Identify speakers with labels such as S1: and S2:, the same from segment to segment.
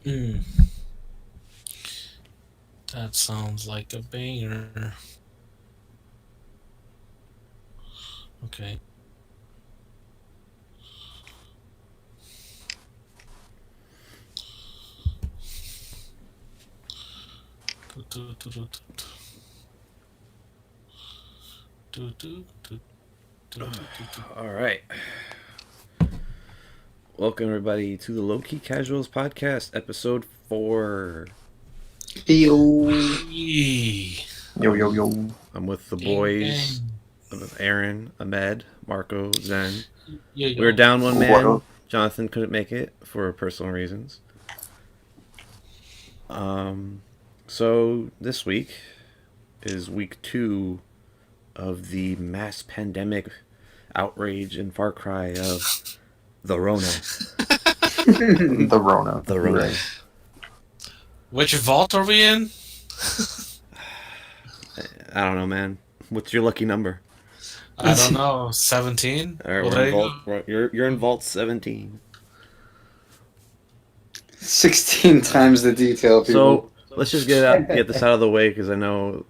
S1: Mm, that sounds like a banger. Okay. Do, do, do, do, do, do, do, do, do, do, do.
S2: All right. Welcome, everybody, to the Lowkey Casuals Podcast, episode 4.
S3: Yo,
S1: Yee.
S3: yo.
S2: I'm with the
S1: Gang,
S2: boys,
S1: gang.
S2: with Aaron, Ahmed, Marco, Zen.
S1: Yo,
S2: We were
S1: yo.
S2: down one
S3: What
S2: man.
S3: up?
S2: Jonathan couldn't make it for personal reasons. So this week is week 2 of the mass pandemic outrage and far cry of the Rona.
S3: The Rona.
S2: The Rona.
S3: Right.
S1: Which vault are we in?
S2: I don't know, man. What's your lucky number?
S1: I don't know. 17?
S2: All right,
S1: Well,
S2: we're
S1: there
S2: in
S1: you
S2: vault. You're in vault 17.
S3: 16 times the detail,
S2: So
S3: people.
S2: let's just get this out of the way because I know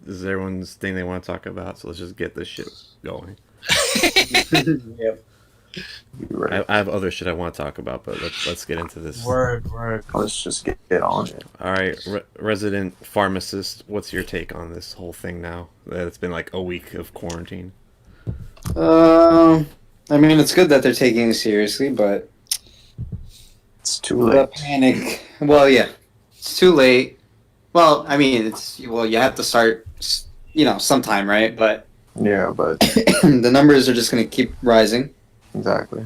S2: this is everyone's thing they want to talk about. So let's just get this shit going.
S3: Yep. You're right.
S2: I have other shit I want to talk about, but let's get into this.
S1: Word.
S3: Let's just get on it.
S2: All right, resident pharmacist, what's your take on this whole thing now that it's been like a week of quarantine?
S3: I mean, it's good that they're taking it seriously, but
S4: It's too
S3: the
S4: late.
S3: panic. Well, yeah, it's too late. Well, I mean, you have to start, sometime, right? But
S4: Yeah, but
S3: the numbers are just going to keep rising.
S4: exactly.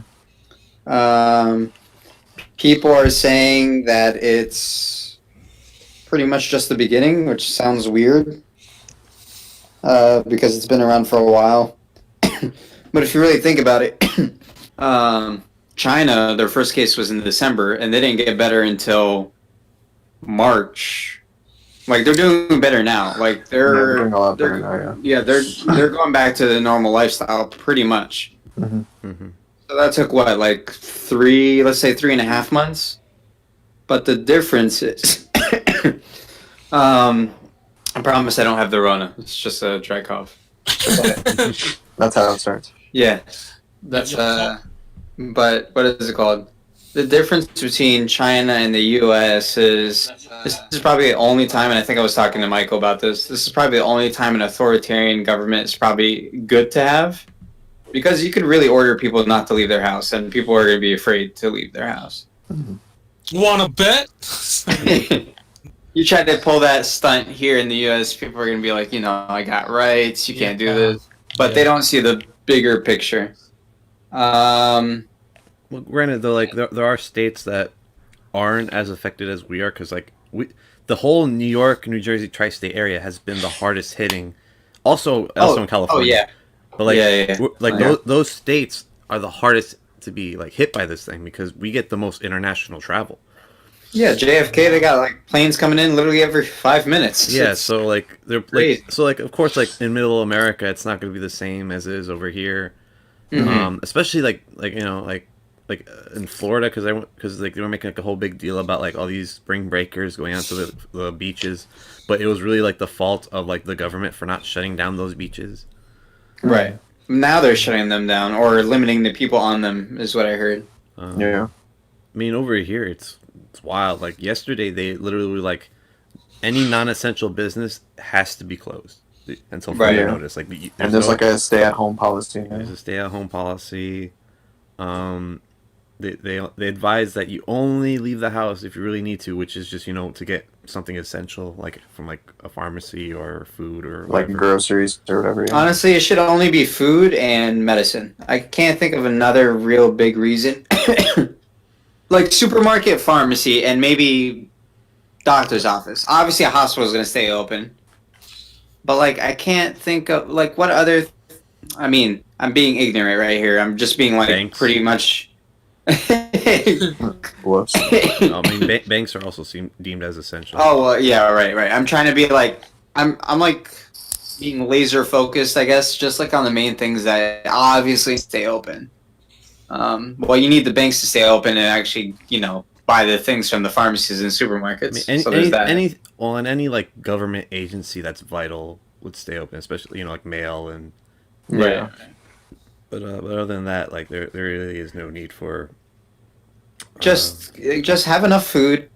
S3: People are saying that it's pretty much just the beginning, which sounds weird because it's been around for a while. But if you really think about it, China, their first case was in December, and they didn't get better until March. Like they're doing better now. Like
S4: They're doing a lot better now,
S3: yeah, they're going back to the normal lifestyle pretty much.
S2: Mm-hmm.
S3: So that took what, like let's say 3.5 months. But the difference is, I promise I don't have the Rona. It's just a dry cough.
S4: That's how it starts.
S3: Yeah, that's But what is it called? The difference between China and the U.S. is this is probably the only time, and I think I was talking to Michael about this. This is probably the only time an authoritarian government is probably good to have, because you could really order people not to leave their house, and people are going to be afraid to leave their house.
S1: Wanna bet?
S3: You try to pull that stunt here in the U.S., people are going to be like, I got rights, you can't do this. But they don't see the bigger picture.
S2: Well, granted, though, like there are states that aren't as affected as we are, because like the whole New York, New Jersey tri-state area has been the hardest hitting. Also in California.
S3: Oh, yeah.
S2: But like,
S3: Yeah.
S2: Those states are the hardest to be like hit by this thing because we get the most international travel.
S3: Yeah, JFK, they got like planes coming in literally every 5 minutes.
S2: Yeah,
S3: It's
S2: so like they're
S3: crazy.
S2: like of course like in Middle America, it's not going to be the same as it is over here.
S3: Mhm.
S2: Especially like in Florida because like they were making like a whole big deal about like all these spring breakers going onto the beaches, but it was really like the fault of like the government for not shutting down those beaches.
S3: Right. Now they're shutting them down or limiting the people on them, is what I heard.
S4: Yeah.
S2: I mean, over here it's wild. Like yesterday, they literally were like, any non-essential business has to be closed until further
S4: Right.
S2: notice. Like,
S4: And there's like a stay-at-home policy.
S2: there's a stay-at-home policy. They advise that you only leave the house if you really need to, which is just to get something essential, like from like a pharmacy or food or
S4: Like
S2: whatever.
S4: groceries or whatever. Yeah.
S3: Honestly, it should only be food and medicine. I can't think of another real big reason. Like supermarket, pharmacy, and maybe doctor's office. Obviously, a hospital is going to stay open. But, like, I can't think of, like, what other... I mean, I'm being ignorant right here. I'm just being, like,
S2: Banks.
S3: pretty much...
S4: Whoops.
S2: I mean, banks are also deemed as essential.
S3: Oh, well, yeah, right. I'm trying to be, like... I'm like, being laser focused, I guess, just, like, on the main things that obviously stay open. Well, you need the banks to stay open and actually, buy the things from the pharmacies and supermarkets.
S2: I mean,
S3: So there's that.
S2: any like government agency that's vital would stay open, especially like mail and.
S3: Right.
S4: Yeah.
S2: But other than that, like there really is no need for.
S3: Just have enough food.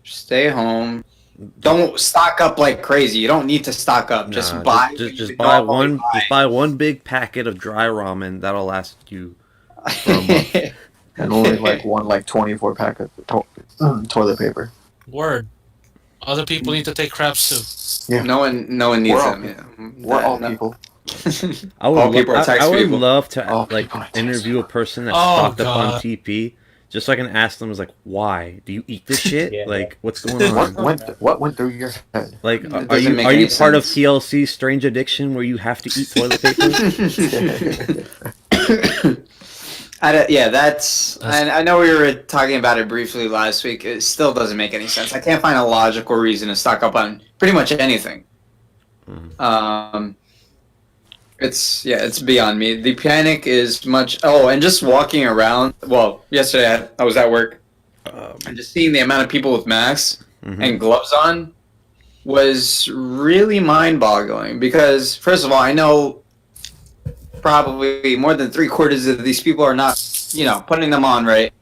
S3: Stay home. Don't stock up like crazy. You don't need to stock up. Just
S2: Nah,
S3: buy.
S2: Just buy one. Just buy one big packet of dry ramen. That'll last you for a month.
S4: And only like one 24 pack of toilet paper.
S1: Word. Other people need to take craps too.
S4: Yeah.
S3: No one needs
S4: We're all
S3: them. Yeah.
S4: We're all people.
S2: I would,
S3: All people are tax
S2: I would
S3: people.
S2: love to
S4: All
S2: like
S4: people are tax
S2: interview a person that's
S1: Oh,
S2: stocked up on
S1: God.
S2: TP, just so I can ask them, like, why do you eat this shit?
S5: Yeah.
S2: Like, what's going on?
S4: What went through your head?
S2: Like,
S3: It
S2: are
S3: doesn't
S2: you
S3: make
S2: are
S3: any
S2: you part of
S3: sense.
S2: TLC's Strange Addiction where you have to eat toilet paper?
S3: Yeah, that's. I know we were talking about it briefly last week. It still doesn't make any sense. I can't find a logical reason to stock up on pretty much anything. It's beyond me. The panic is much. Oh, and just walking around. Well, yesterday I was at work, and just seeing the amount of people with masks and gloves on was really mind-boggling. Because first of all, I know probably more than 3/4 of these people are not, putting them on right.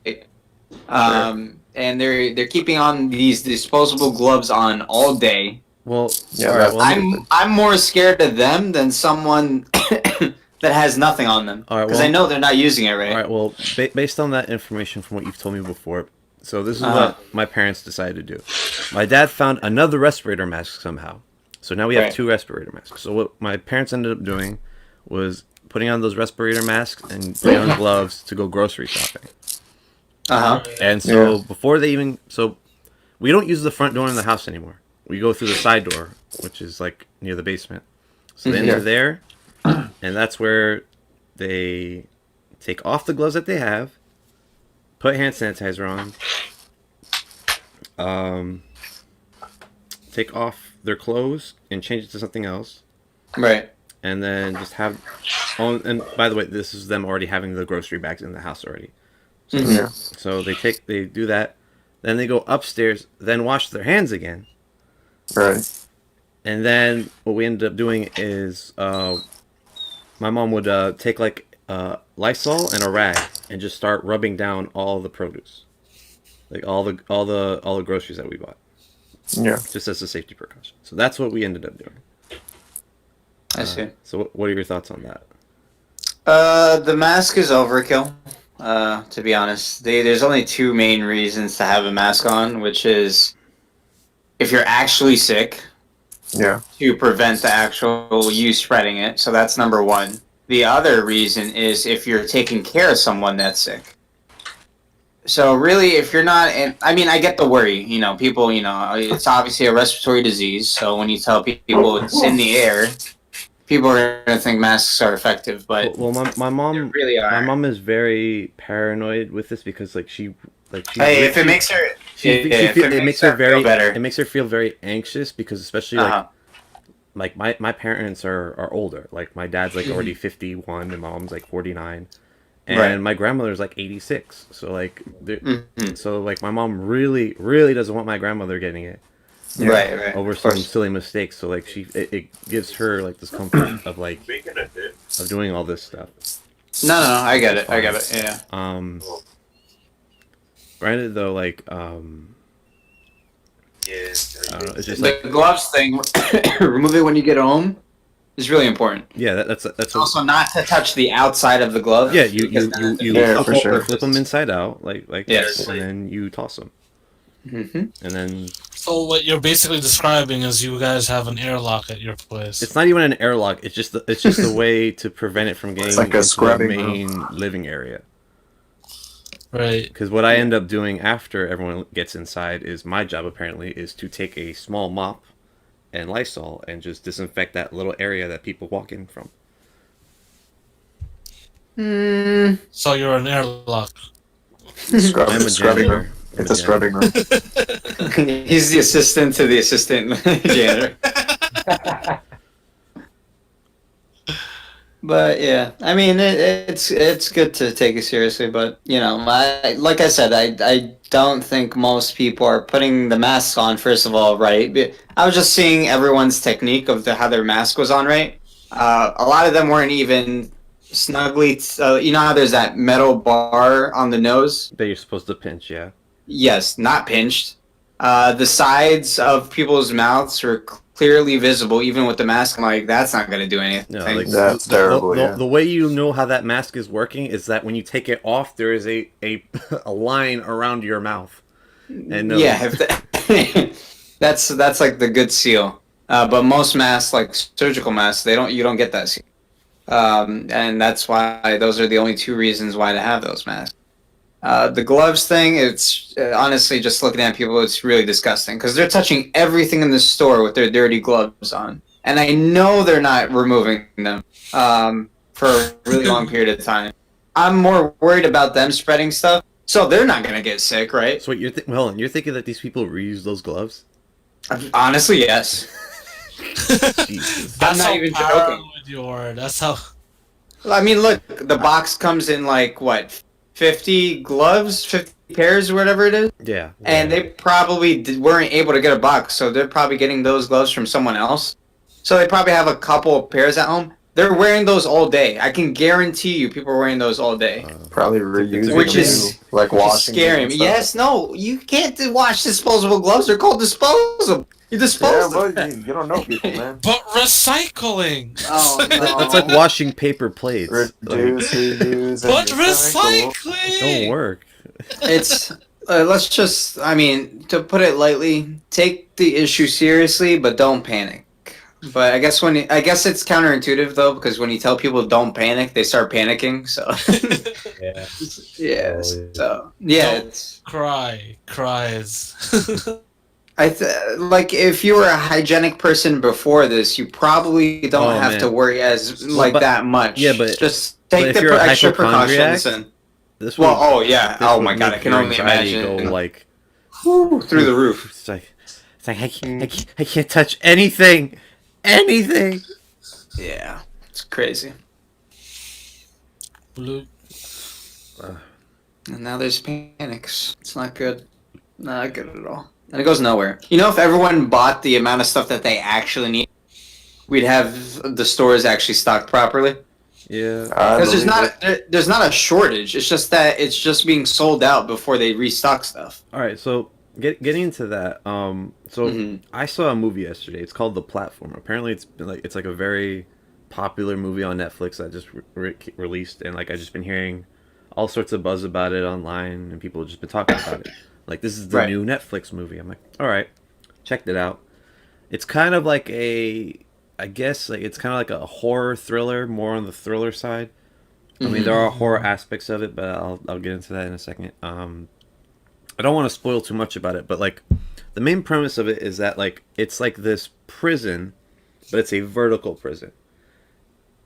S3: And they're keeping on these disposable gloves on all day.
S2: Well,
S4: Yeah,
S2: all right, well,
S3: I'm more scared of them than someone that has nothing on them,
S2: All right,
S3: because
S2: well-
S3: I know they're not using it right.
S2: all right. Well, based on that information from what you've told me before, so this is
S3: Uh-huh.
S2: what my parents decided to do. My dad found another respirator mask somehow, so now we have
S3: Right.
S2: 2 respirator masks. So what my parents ended up doing was putting on those respirator masks and putting on gloves to go grocery shopping. And so before they even we don't use the front door in the house anymore. We go through the side door, which is like near the basement. So they enter there, and that's where they take off the gloves that they have, put hand sanitizer on, take off their clothes and change it to something else,
S3: Right.
S2: and then just have. Oh, and by the way, this is them already having the grocery bags in the house already.
S4: Yeah.
S2: So they do that, then they go upstairs, then wash their hands again.
S4: Right.
S2: And then what we ended up doing is my mom would take like Lysol and a rag and just start rubbing down all the produce, like all the groceries that we bought,
S4: Yeah.
S2: just as a safety precaution. So that's what we ended up doing.
S3: I see.
S2: So what are your thoughts on that?
S3: The mask is overkill. To be honest, there's only 2 main reasons to have a mask on, which is if you're actually sick,
S4: Yeah.
S3: to prevent the actual you spreading it. So that's number 1. The other reason is if you're taking care of someone that's sick. So really, if you're not, I mean, I get the worry. People. It's obviously a respiratory disease. So when you tell people it's in the air, people are gonna think masks are effective. But
S2: Well, my mom
S3: they really are.
S2: my mom is very paranoid with this because she
S3: Hey, if it makes her,
S2: it makes her
S3: feel better.
S2: It makes her feel very anxious because especially like my parents are older. Like my dad's like already 51 and my mom's like 49. And
S3: Right.
S2: my grandmother's like 86. So like
S3: Mhm.
S2: so like my mom really doesn't want my grandmother getting it
S3: Right.
S2: over
S3: Of
S2: some
S3: course.
S2: silly mistakes. So like it gives her like this comfort of like of doing all this stuff.
S3: No, I get it. Yeah.
S2: Granted though, like I don't know, it's just like
S3: The gloves thing, remove it when you get home, is really important.
S2: yeah, that's
S3: Also, not to touch the outside of the glove.
S2: yeah, you
S3: because then
S4: Yeah, for sure.
S2: flip them inside out like
S3: Yes.
S2: and then you toss them,
S3: Mhm.
S2: and then
S1: So what you're basically describing is you guys have an airlock at your place.
S2: it's not even an airlock. It's just a way to prevent it from getting
S4: like a
S2: into the
S4: scrubbing
S2: main living area.
S1: Right.
S2: Because what I end up doing after everyone gets inside is my job apparently is to take a small mop and Lysol and just disinfect that little area that people walk in from.
S1: So you're an airlock.
S2: I'm a
S4: Scrubbing
S2: janitor.
S4: room. It's a scrubbing room.
S3: He's the assistant to the assistant janitor. But yeah, I mean, it's good to take it seriously. But like I said, I don't think most people are putting the masks on, first of all, right. I was just seeing everyone's technique of how their mask was on, right? A lot of them weren't even snugly. You know how there's that metal bar on the nose?
S2: That you're supposed to pinch, yeah.
S3: Yes, not pinched. The sides of people's mouths were clearly visible, even with the mask. I'm like, that's not going to do anything.
S2: No, like
S4: That's terrible.
S2: the way you know how that mask is working is that when you take it off, there is a a line around your mouth. And
S3: yeah, that's like the good seal. But most masks, like surgical masks, you don't get that seal. And that's why those are the only two reasons why to have those masks. The gloves thing, it's honestly just looking at people, it's really disgusting because they're touching everything in the store with their dirty gloves on. And I know they're not removing them for a really long period of time. I'm more worried about them spreading stuff, so they're not going to get sick, right?
S2: So what you're you're thinking that these people reuse those gloves?
S3: Honestly, yes.
S2: Jesus.
S1: That's
S3: not
S1: how
S3: even
S1: paranoid
S3: joking.
S1: you are. That's how.
S3: I mean, look, the box comes in like, what, 50 gloves, 50 pairs, or whatever it is?
S2: Yeah.
S3: And they probably weren't able to get a box, so they're probably getting those gloves from someone else. So they probably have a couple of pairs at home. They're wearing those all day. I can guarantee you people are wearing those all day.
S4: Probably reusing
S3: Which
S4: them
S3: is-
S4: too, like washing them
S3: Scary.
S4: and stuff.
S3: Yes, no, you can't wash disposable gloves. They're called disposable. You
S4: Yeah,
S3: dispose
S4: but
S3: them.
S4: you don't know people, man.
S1: But recycling.
S3: Oh, no.
S2: That's like washing paper plates.
S4: Reduce, reuse, and
S1: But
S4: recycle.
S1: recycling.
S2: Don't work.
S3: It's let's just, I mean, to put it lightly, take the issue seriously, but don't panic. But I guess it's counterintuitive though, because when you tell people don't panic, they start panicking. So
S2: Yeah.
S3: yeah,
S2: Oh, yeah.
S3: so yeah,
S1: Don't-
S3: it's,
S1: Cries.
S3: like if you were a hygienic person before this, you probably don't
S2: Oh,
S3: have
S2: man.
S3: to worry as
S2: Well, but-
S3: that much.
S2: yeah, but-
S3: just
S2: but
S3: take
S2: if
S3: the
S2: you're a
S3: extra
S2: hypochondriac,
S3: precautions and.
S2: This
S3: Well,
S2: would-
S3: oh yeah,
S2: this
S3: oh
S2: would
S3: my god, I
S2: make
S3: can
S2: your
S3: only
S2: anxiety
S3: imagine.
S2: go like
S3: Through the roof.
S2: It's like I can't touch anything.
S3: Yeah, it's crazy.
S1: Blue.
S3: And now there's panics. It's not good. Not good at all. And it goes nowhere. You know, if everyone bought the amount of stuff that they actually need, we'd have the stores actually stocked properly.
S2: Yeah.
S3: Because there's not a shortage. It's just that it's just being sold out before they restock stuff.
S2: All right. So getting into that. So
S3: Mhm.
S2: I saw a movie yesterday. It's called The Platform. Apparently, it's like a very popular movie on Netflix that just released, and like I've just been hearing all sorts of buzz about it online, and people have just been talking about it. Like, this is the
S3: Right.
S2: new Netflix movie. I'm like, all right, checked it out. It's kind of like I guess like it's kind of like a horror thriller, more on the thriller side. I mean, there are horror aspects of it, but I'll get into that in a second. I don't want to spoil too much about it, but like the main premise of it is that like it's like this prison, but it's a vertical prison,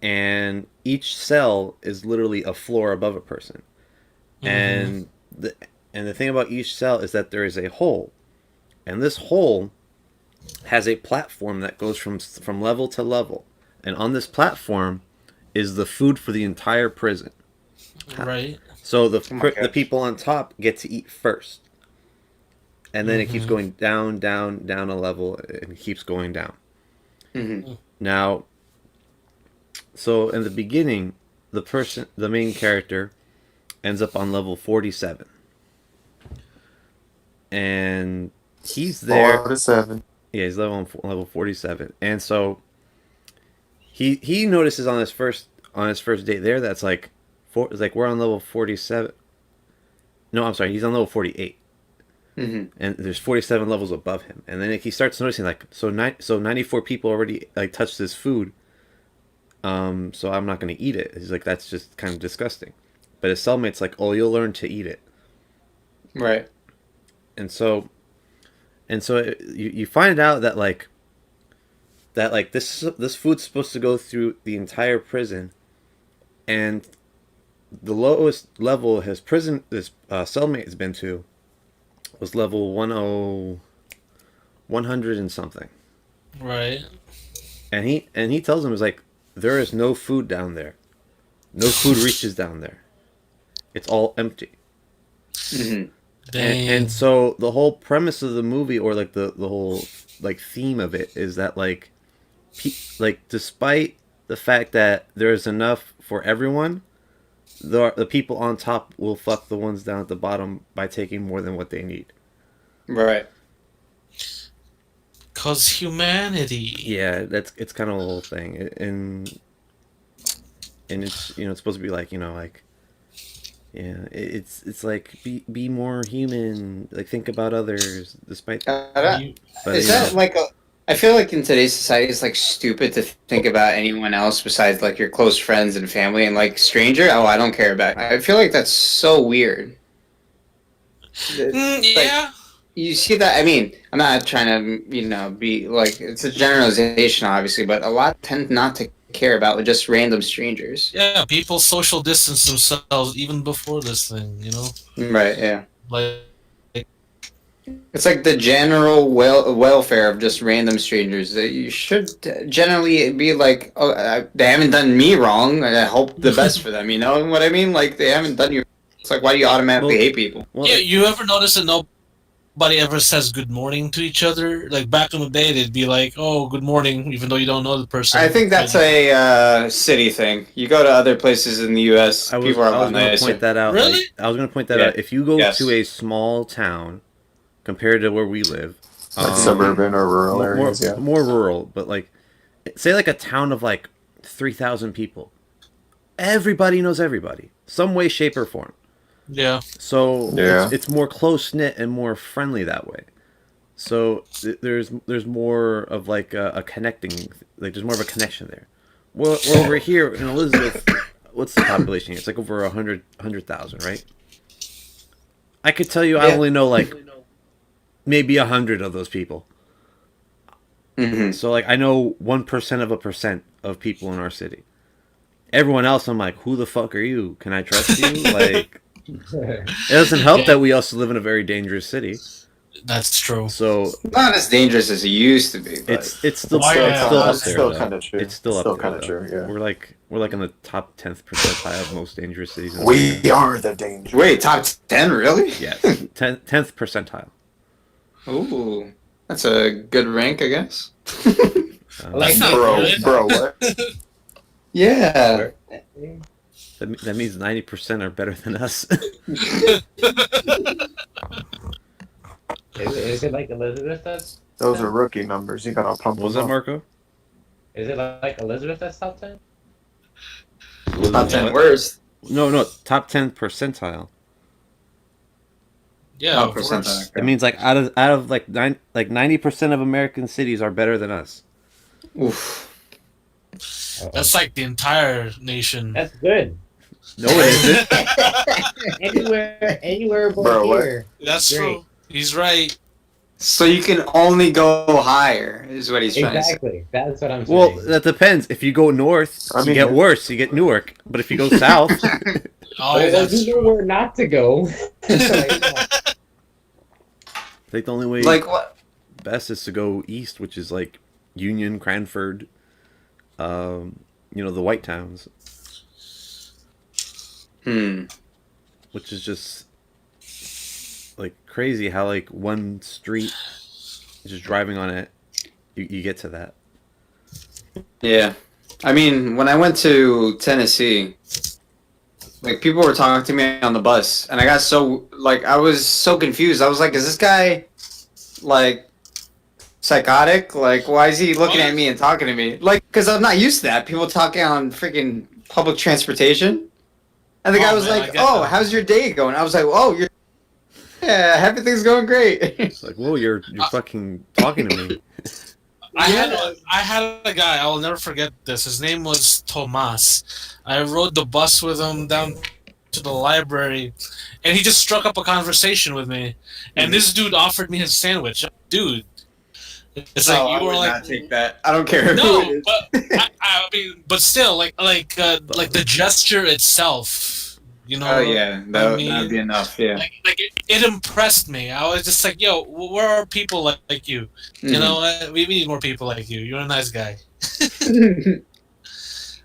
S2: and each cell is literally a floor above a person, and the thing about each cell is that there is a hole, and this hole has a platform that goes from level to level, and on this platform is the food for the entire prison.
S1: Right.
S2: So the
S3: gosh.
S2: people on top get to eat first, and then it keeps going down, down, down a level, and it keeps going down.
S3: Mhm.
S2: Now, so in the beginning, the main character, ends up on level 47, and he's there.
S4: 4 to 7.
S2: Yeah, he's level 47, and so he notices on his first day there that's like it's like we're on level 47. No, I'm sorry, he's on level 48,
S3: Mhm.
S2: and there's 47 levels above him, and then he starts noticing like so 94 people already like touched this food. So I'm not gonna eat it. He's like, that's just kind of disgusting. But his cellmate's like, oh, you'll learn to eat it.
S3: Right.
S2: And so you find out that like this food's supposed to go through the entire prison, and the lowest level his cellmate has been to was level 100 and something,
S1: Right.
S2: and he tells him, is like, there is no food down there, no food reaches down there, it's all empty.
S3: Mhm.
S2: And so the whole premise of the movie, or like the whole like theme of it, is that like like despite the fact that there's enough for everyone, the people on top will fuck the ones down at the bottom by taking more than what they need.
S3: Right.
S1: Cause humanity.
S2: Yeah, it's kind of the whole thing, and it's it's supposed to be like like yeah, it's like be more human, like think about others despite.
S3: Is that like a? I feel like in today's society, it's like stupid to think about anyone else besides like your close friends and family, and like stranger. Oh, I don't care about. I feel like that's so weird.
S1: Yeah.
S3: You see that? I mean, I'm not trying to, be like, it's a generalization, obviously, but a lot tend not to care about just random strangers.
S1: Yeah, people social distance themselves even before this thing,
S3: Right, yeah.
S1: Like,
S3: it's like the general welfare of just random strangers. That you should generally be like, oh, they haven't done me wrong, and I hope the best for them, you know what I mean? Like, they haven't done you. It's like, why do you automatically hate people?
S1: Yeah, you ever notice that nobody ever says good morning to each other? Like back in the day, they'd be like, "Oh, good morning," even though you don't know the person.
S3: I think that's a city thing. You go to other places in the U.S., people are a lot nicer.
S2: I was going to point that out.
S1: Really?
S2: I was going to point that out. If you go to a small town compared to where we live,
S4: like suburban or rural areas,
S2: more rural, but like, say like a town of like 3,000 people, everybody knows everybody, some way, shape, or form.
S1: Yeah.
S2: So it's more close knit and more friendly that way. So there's more of like a connecting, like there's more of a connection there. Well, we're over here in Elizabeth. What's the population here? It's like over 100,000, right? I could tell you I only know like maybe 100 of those people.
S3: Mm-hmm.
S2: So like I know 1% of a percent of people in our city. Everyone else, I'm like, who the fuck are you? Can I trust you? Like. It doesn't help that we also live in a very dangerous city.
S1: That's true.
S2: So
S3: not as dangerous as it used to be.
S2: But it's still
S4: kind
S2: of true. It's still kind of true. Yeah, we're like in the top 10th percentile of most dangerous cities.
S4: We are the danger.
S3: Wait, top 10 really?
S2: Yes, 10th percentile.
S3: Ooh, that's a good rank, I guess.
S4: Bro, what?
S3: Yeah.
S2: That means 90% are better than us.
S5: Is it like Elizabeth does?
S4: Those are rookie numbers. You gotta pump.
S2: What was that, Marco?
S5: Is it like Elizabeth that's top 10?
S3: Top 10 worst.
S2: No, top 10 percentile.
S1: Yeah,
S3: percentile.
S2: It means like out of like 90% of American cities are better than us.
S3: Oof.
S1: That's like the entire nation.
S5: That's good.
S2: No, it
S5: isn't. Anywhere but here.
S1: That's true. He's right.
S3: So you can only go higher, is what he's trying to say.
S5: Exactly. That's what I'm saying.
S2: Well, that depends. If you go north, you get worse. You get Newark. But if you go south,
S5: there's nowhere not to go.
S2: I think the only way best is to go east, which is like Union, Cranford, the white towns. Which is just like crazy how like one street, just driving on it, you get to that.
S3: Yeah. I mean, when I went to Tennessee, like people were talking to me on the bus, and I got I was so confused. I was like, is this guy like psychotic? Like, why is he looking at me and talking to me? Like, because I'm not used to that. People talking on freaking public transportation. And the guy was like, "Oh, how's your day going?" I was like, "Oh, everything's going great."
S2: It's like, whoa, you're fucking talking to me.
S1: I had a guy. I will never forget this. His name was Tomas. I rode the bus with him down to the library, and he just struck up a conversation with me. And this dude offered me his sandwich. Dude, it's like you were like,
S3: not take that. I don't care.
S1: No, but I mean, but still, like the gesture itself.
S3: Oh yeah, that'd be enough. Yeah,
S1: like it impressed me. I was just like, "Yo, where are people like you? You know, we need more people like you. You're a nice guy."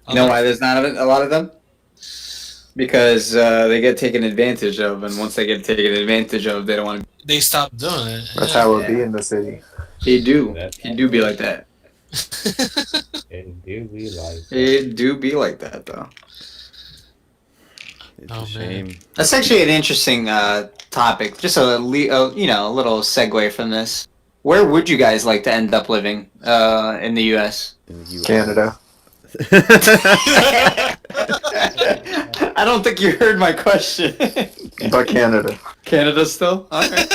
S3: You know why there's not a lot of them? Because they get taken advantage of, and once they get taken advantage of, they don't want to.
S1: They stopped doing it.
S4: That's how it be in the city.
S3: He do be like that.
S5: It do be like that.
S3: It do be like that though.
S2: It's
S1: Oh,
S2: a shame.
S1: man.
S3: That's actually an interesting topic. Just a little segue from this. Where would you guys like to end up living in the U.S.?
S2: In the US.
S4: Canada.
S3: I don't think you heard my question.
S4: But Canada.
S3: Canada still? Okay.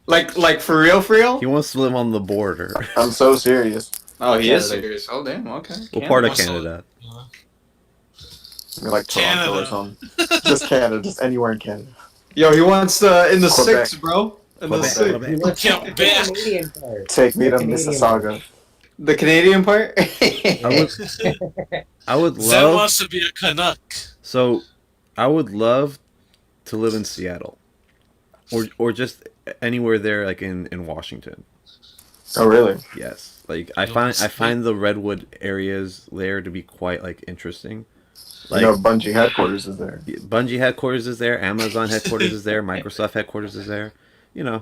S3: Like for real, for real?
S2: He wants to live on the border.
S4: I'm so serious.
S3: Oh, he is
S4: Canada.
S3: serious. Oh, damn. Okay.
S2: What part of
S1: Also-
S2: Canada?
S4: You're like Toronto or
S1: Canada.
S4: something. Just Canada. Just anywhere in Canada.
S3: Yo, he wants in the
S4: Quebec.
S3: six, bro. In the
S2: Quebec,
S3: six.
S2: Quebec.
S5: You want
S1: Quebec.
S5: the Canadian part.
S4: Take me
S5: The
S4: to
S5: Canadian
S4: Mississauga.
S3: The Canadian part.
S2: I would
S1: Zen
S2: love.
S1: wants to be a Canuck.
S2: So, I would love to live in Seattle, or just anywhere there, like in Washington.
S4: Oh, really?
S2: Yes, like I find the redwood areas there to be quite like interesting. Like
S4: You know, Bungie headquarters is there.
S2: Bungie headquarters is there, Amazon headquarters is there, Microsoft headquarters is there. You know,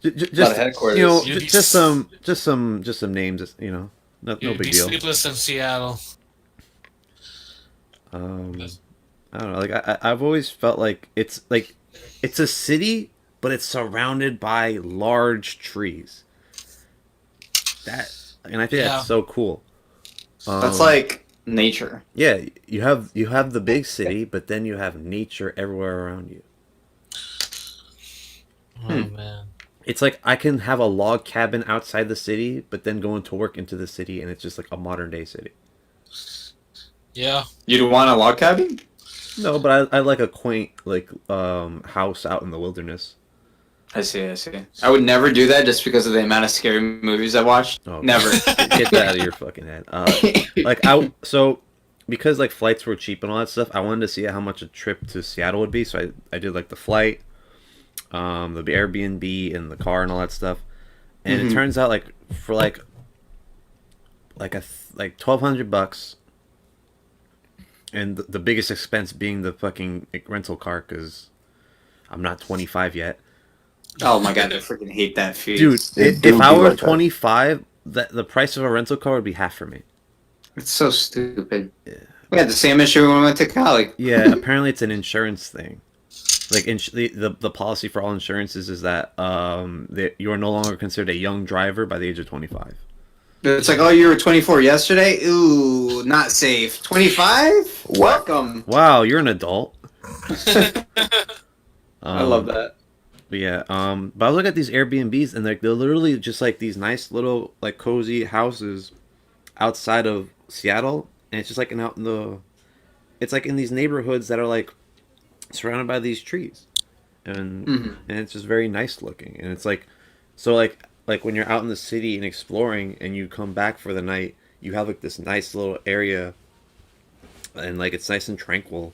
S2: just
S3: Lot of headquarters.
S2: you know,
S1: You'd be
S2: just some names. You know, no
S1: You'd
S2: big
S1: be
S2: deal.
S1: sleepless in Seattle.
S2: I don't know. Like I've always felt like it's a city, but it's surrounded by large trees. And I think
S1: Yeah.
S2: that's so cool.
S3: That's like nature.
S2: Yeah, you have the big city, but then you have nature everywhere around you.
S1: Oh man.
S2: It's like I can have a log cabin outside the city, but then go into work into the city, and it's just like a modern day city.
S1: Yeah.
S3: You'd want a log cabin?
S2: No, but I like a quaint like house out in the wilderness.
S3: I see. I would never do that just because of the amount of scary movies I watched.
S2: Oh,
S3: Never.
S2: Get that out of your fucking head. So because like flights were cheap and all that stuff, I wanted to see how much a trip to Seattle would be. So I did like the flight, the Airbnb and the car and all that stuff. And it turns out like for like $1,200, and the biggest expense being the fucking rental car because I'm not 25 yet.
S3: Oh my god, I freaking hate that fee.
S2: Dude,
S4: It do
S2: if I
S4: be
S2: were
S4: like that.
S2: 25, the price of a rental car would be half for me.
S3: It's so stupid.
S2: Yeah.
S3: We had the same issue when we went to Cali.
S2: Yeah, apparently it's an insurance thing. Like the policy for all insurances is that you are no longer considered a young driver by the age of 25.
S3: It's like, oh, you were 24 yesterday? Ooh, not safe. 25? Welcome.
S2: Wow, you're an adult.
S3: I love that.
S2: But yeah, but I was looking at these Airbnbs and they're literally just like these nice little like cozy houses outside of Seattle, and it's just like it's like in these neighborhoods that are like surrounded by these trees, and and it's just very nice looking, and it's like so like when you're out in the city and exploring and you come back for the night, you have like this nice little area, and like it's nice and tranquil.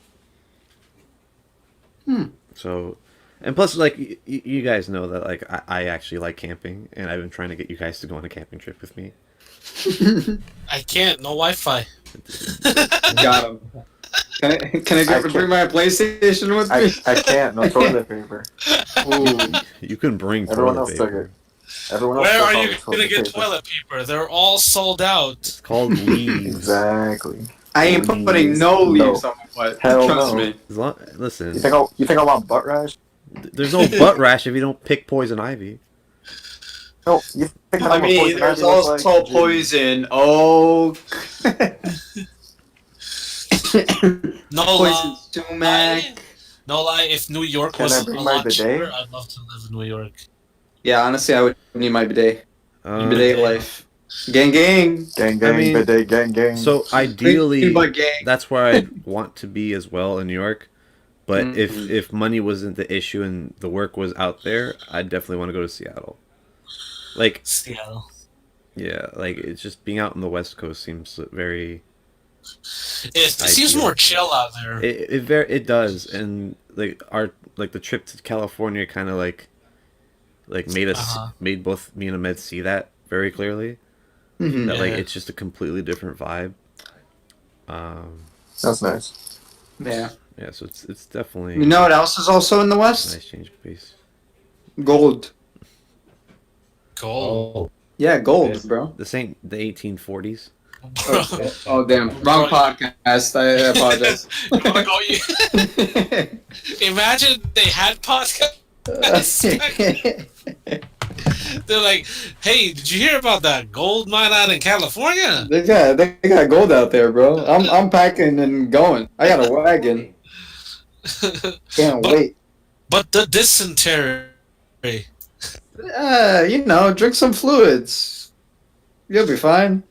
S2: So. And plus, like, you guys know that, like, I actually like camping, and I've been trying to get you guys to go on a camping trip with me.
S1: I can't. No Wi-Fi.
S3: Got him. Can I bring my PlayStation with me?
S4: I can't. No toilet paper.
S3: Ooh.
S2: You can bring
S4: Everyone
S2: toilet
S4: else took
S2: paper.
S4: it. Everyone else
S1: Where
S4: took
S1: are
S4: all
S1: you
S4: the
S1: gonna get
S4: paper.
S1: toilet paper? They're all sold out.
S2: It's called leaves.
S4: Exactly.
S3: I ain't putting no leaves on my butt.
S4: Hell
S3: Trust
S4: no.
S3: me.
S2: Listen,
S4: You think I want butt rash?
S2: there's no butt rash if you don't pick poison ivy.
S4: No. You think
S3: I mean, there's also poison. Oh.
S1: No
S3: Poison
S1: lie.
S3: sumac.
S1: No lie. If New York
S4: Can
S1: was
S4: I
S1: a
S4: bring my
S1: lot
S4: bidet?
S1: cheaper, I'd love to live in New York.
S3: Yeah, honestly, I would need my bidet. Bidet
S1: bidet.
S3: life. Gang, gang.
S4: Gang, gang,
S2: mean,
S4: bidet, gang, gang.
S2: So ideally,
S3: But gang.
S2: that's where I'd want to be as well in New York. But
S3: Mhm.
S2: if money wasn't the issue and the work was out there, I'd definitely want to go to Seattle. Like,
S1: Seattle.
S2: yeah, like it's just being out on the West Coast seems very.
S1: It seems more chill out there.
S2: It does, and like the trip to California kind of like made us made both me and Ahmed see that very clearly.
S3: Mhm.
S2: That like
S1: Yeah.
S2: it's just a completely different vibe.
S4: That's nice.
S3: Yeah.
S2: Yeah, so it's definitely
S3: You know what else is also in the
S2: a
S3: West?
S2: nice change of pace.
S3: Gold.
S1: Gold.
S5: Oh,
S3: Yeah, gold,
S5: Yes.
S3: bro.
S2: This ain't the 1840s.
S1: Bro.
S3: Oh damn, wrong podcast. I apologize.
S1: Oh, yeah. Imagine they had podcasts. They're like, hey, did you hear about that gold mine out in California?
S3: they got gold out there, bro. I'm packing and going. I got a wagon. Can't
S1: but,
S3: wait.
S1: but the dysentery.
S3: You know, drink some fluids. You'll be fine.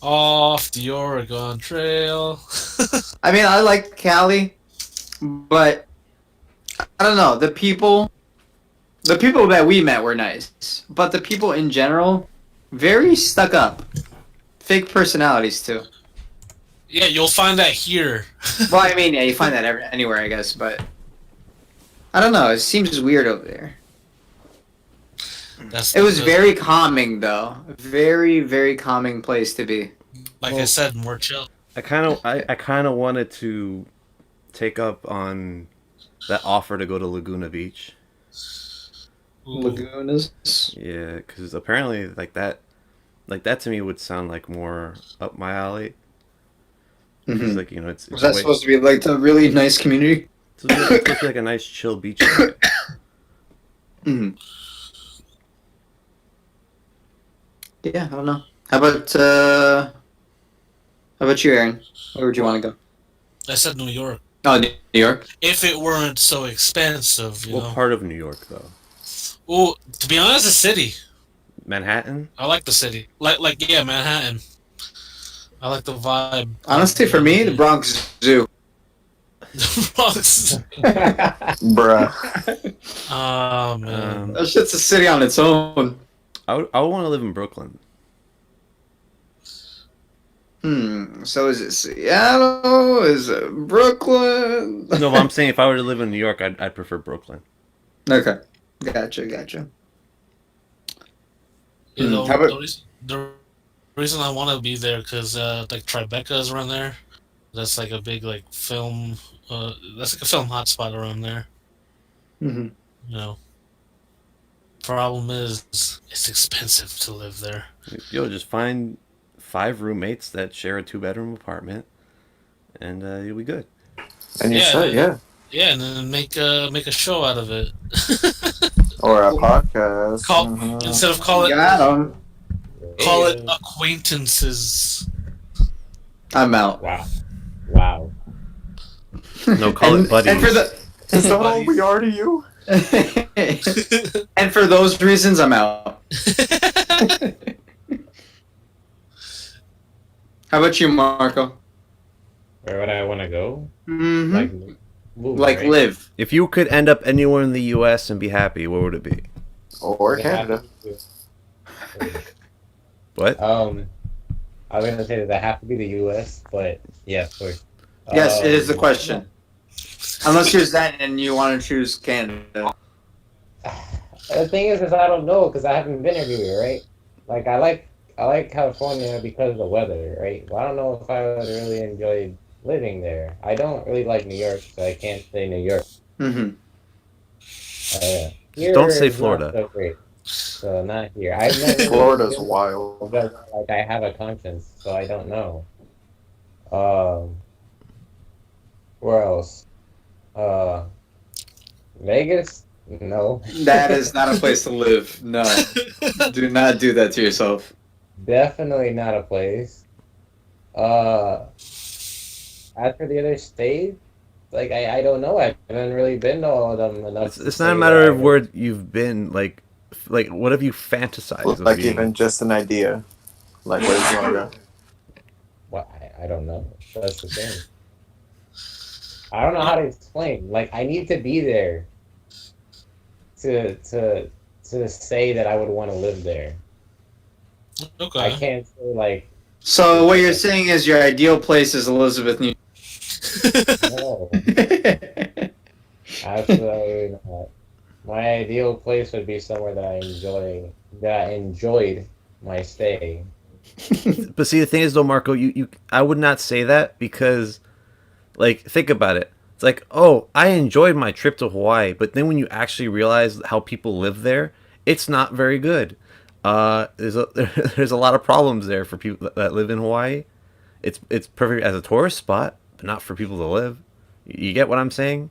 S1: Off the Oregon Trail.
S3: I mean, I like Cali, but I don't know. The people that we met were nice, but the people in general, very stuck up, fake personalities too.
S1: Yeah, you'll find that here.
S3: Well, I mean, yeah, you find that anywhere, I guess, but I don't know. It seems weird over there. It was very calming, though. Very, very calming place to be.
S1: Like I said, more chill.
S2: I kind of wanted to take up on that offer to go to Laguna Beach.
S1: Ooh.
S3: Lagunas.
S2: Yeah, because apparently like that to me would sound like more up my alley.
S3: Mhm.
S2: It's like, you know, it's
S3: Was that
S2: way-
S3: supposed to be like a really nice community?
S2: it's supposed to be like a nice chill beach.
S3: Hmm. Yeah, I don't know. How about you, Aaron? Where would you want to go?
S1: I said New York.
S3: Oh, New York.
S1: If it weren't so expensive, you
S2: What
S1: know.
S2: part of New York though?
S1: Ooh, to be honest, the city.
S2: Manhattan?
S1: I like the city. Like yeah, Manhattan. I like the vibe.
S3: Honestly, for me, the Bronx Zoo.
S1: The Bronx.
S4: Bruh.
S1: Oh man.
S3: That shit's a city on its own.
S2: I would want to live in Brooklyn.
S3: So is it Seattle? Is it Brooklyn?
S2: No, but I'm saying if I were to live in New York, I'd prefer Brooklyn.
S3: Okay. Gotcha.
S1: You know,
S3: How about-
S1: the reason I want to be there because like Tribeca is around there. That's like a big like film. That's like a film hotspot around there.
S3: Mm-hmm.
S1: You know. Problem is, it's expensive to live there.
S2: Yo, just find 5 roommates that share a 2-bedroom apartment, and you'll be good.
S4: And you
S1: Yeah,
S4: said, yeah.
S1: Yeah, and then make a show out of it.
S4: Or a podcast.
S1: Call
S4: Mhm.
S1: instead of call
S3: Got 'em.
S1: it acquaintances.
S3: I'm out.
S5: Wow.
S2: No, call it buddies.
S3: And for the
S4: Is that all we are to you?
S3: and for those reasons, I'm out. How about you, Marco?
S5: Where would I want to go?
S3: Mm-hmm.
S5: Like, move,
S3: Like
S5: right?
S3: live.
S2: If you could end up anywhere in the U.S. and be happy, what would it be?
S4: Or
S5: Yeah.
S4: Canada.
S2: What?
S5: I was gonna say that have to be the U.S., but yeah, of course.
S3: Yes, it is the question. Unless you're Zen and you want to choose Canada.
S5: The thing is I don't know because I haven't been everywhere, right? Like I like California because of the weather, right? But I don't know if I would really enjoy living there. I don't really like New York, so I can't say New York.
S3: Mm-hmm.
S5: Here
S2: Don't say
S5: is not
S2: Florida.
S5: so great. So not here. I've never
S4: Florida's wild.
S5: But like I have a conscience, so I don't know. Where else? Vegas? No.
S3: That is not a place to live. No. Do not do that to yourself.
S5: Definitely not a place. As for the other states, like I don't know. I haven't really been to all of them enough.
S2: It's not a matter of where you've been. Like what have you fantasized? of
S4: Like
S2: being?
S4: even just an idea. Like where did you want to go?
S5: What I don't know. That's the thing. I don't know how to explain. Like I need to be there to say that I would want to live there.
S1: Okay.
S5: I can't say like
S3: So what you're saying is your ideal place is Elizabeth, New
S5: no. Absolutely not. My ideal place would be somewhere that I enjoyed my stay.
S2: But see, the thing is, though, Marco, I would not say that because Like, think about it. It's like, oh, I enjoyed my trip to Hawaii, but then when you actually realize how people live there, it's not very good. There's a there's a lot of problems there for people that live in Hawaii. It's perfect as a tourist spot, but not for people to live. You get what I'm saying?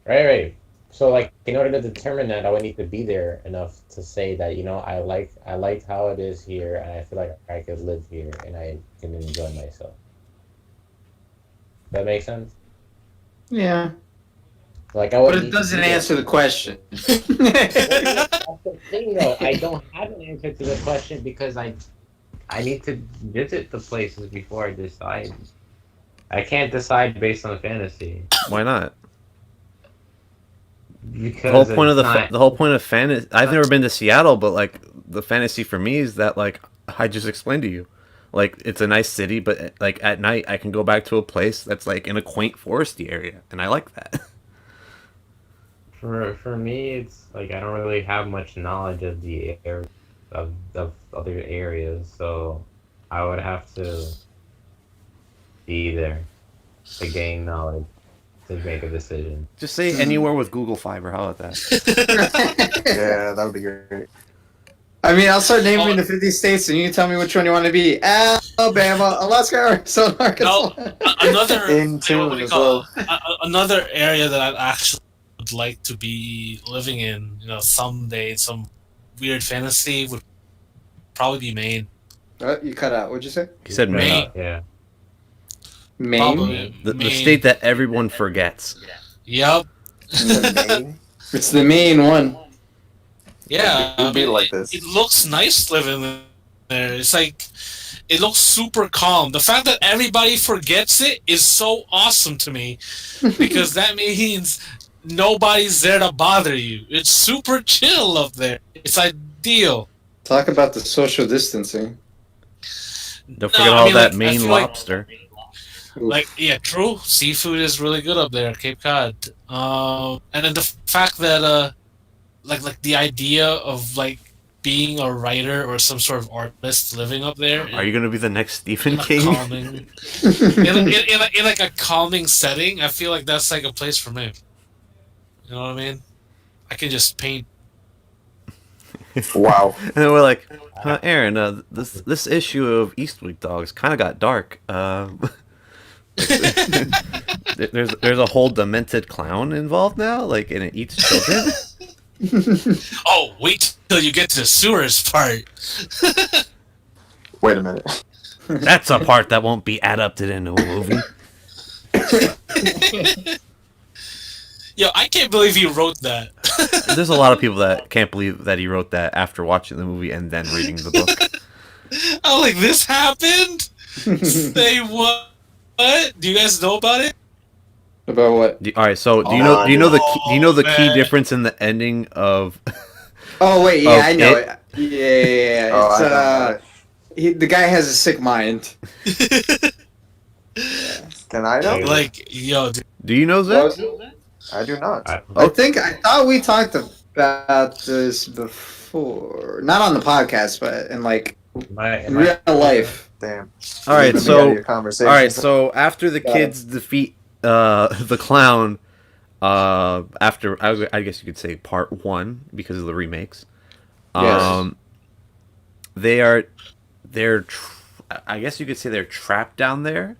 S5: Right. So like in order to determine that, I would need to be there enough to say that, I like how it is here and I feel like I could live here and I can enjoy myself. That makes sense?
S3: Yeah.
S5: Like I
S3: But
S5: would
S3: it
S5: need to
S3: doesn't
S5: be there.
S3: answer the question.
S5: That's the thing though. I don't have an answer to the question because I need to visit the places before I decide. I can't decide based on fantasy.
S2: Why not?
S5: Because
S2: The whole point of
S5: it's not,
S2: the whole point of fantasy. I've never been to Seattle, but like the fantasy for me is that like I just explained to you, like it's a nice city, but like at night I can go back to a place that's like in a quaint foresty area, and I like that.
S5: for me, it's like I don't really have much knowledge of the air of other areas, so I would have to be there to gain knowledge to make a decision.
S2: Just say anywhere with Google Fiber. How about that?
S4: Yeah, that would be great.
S3: I mean, I'll start naming the 50 states, and you tell me which one you want to be: Alabama, Alaska, Arizona, Arkansas.
S1: Another
S4: In tune
S1: what do you
S4: as
S1: call
S4: well.
S1: it? Another area that I actually would like to be living in, someday, some weird fantasy would probably be Maine.
S3: You cut out. What'd you say?
S2: He said Maine,
S5: Yeah.
S3: Maine.
S1: Probably
S2: the
S1: Maine.
S2: state that everyone forgets.
S1: Yep.
S4: Maine?
S3: It's the main one.
S1: Yeah.
S4: It would be like
S1: it
S4: this.
S1: looks nice living there. It's like it looks super calm. The fact that everybody forgets it is so awesome to me because that means nobody's there to bother you. It's super chill up there. It's ideal.
S3: Talk about the social distancing.
S2: Don't forget all that
S1: I
S2: Maine
S1: feel like-
S2: lobster.
S1: Like, yeah, true. Seafood is really good up there, Cape Cod. And then the fact that, like the idea of like being a writer or some sort of artist living up there.
S2: Are you gonna be the next Stephen
S1: in a
S2: King?
S1: calming, in like a calming setting? I feel like that's like a place for me. You know what I mean? I can just paint.
S4: Wow.
S2: And then we're like, Aaron, this issue of Eastwick Dogs kind of got dark. There's a whole demented clown involved now, like, and it eats children.
S1: Oh, wait till you get to the sewers part.
S4: Wait a minute.
S2: That's a part that won't be adapted into a movie.
S1: Yo, I can't believe he wrote that.
S2: There's a lot of people that can't believe that he wrote that after watching the movie and then reading the book.
S1: I'm like, this happened? Say what? What? Do you guys know about it?
S3: About what?
S2: All right, so do you know the key difference in the ending of?
S3: Oh wait, yeah,
S2: Oh,
S3: I know
S2: it?
S3: it. Yeah.
S4: Oh,
S3: It's,
S4: I don't know.
S3: the guy has a sick mind.
S4: Can I know?
S1: Like, yo, dude,
S2: Do you know
S3: What
S2: that?
S3: was it?
S4: I do not.
S3: I thought we talked about this before, not on the podcast, but in like in real life.
S4: Damn.
S2: All right,
S4: Let me
S2: so
S4: out of your conversation.
S2: all right, so after the kids defeat the clown, after I guess you could say part 1 because of the remakes.
S3: Yes.
S2: I guess you could say they're trapped down there.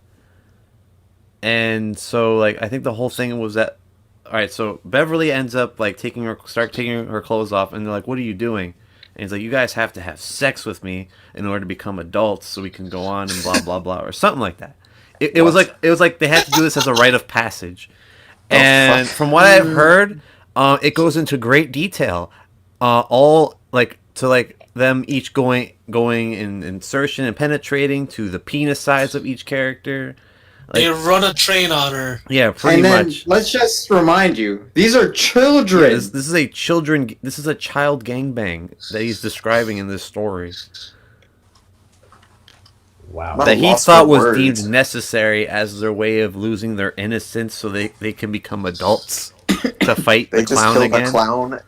S2: And so like I think the whole thing was that all right, so Beverly ends up like taking her clothes off, and they're like, "What are you doing?" And he's like, "You guys have to have sex with me in order to become adults, so we can go on and blah blah blah," or something like that. It was like they had to do this as a rite of passage. And from what I've heard, it goes into great detail, all like to like them each going in insertion and penetrating to the penis size of each character.
S1: they run a train on her.
S2: Yeah, pretty
S3: And then
S2: much.
S3: let's just remind you, these are children.
S2: Yeah, this is a child gangbang that he's describing in this story
S5: Wow.
S4: Not
S2: that
S4: a
S2: he
S4: loss
S2: thought
S4: for
S2: was
S4: words.
S2: deemed necessary as their way of losing their innocence, so they can become adults to fight
S4: They
S2: the
S4: just
S2: clown
S4: killed
S2: again.
S4: the clown,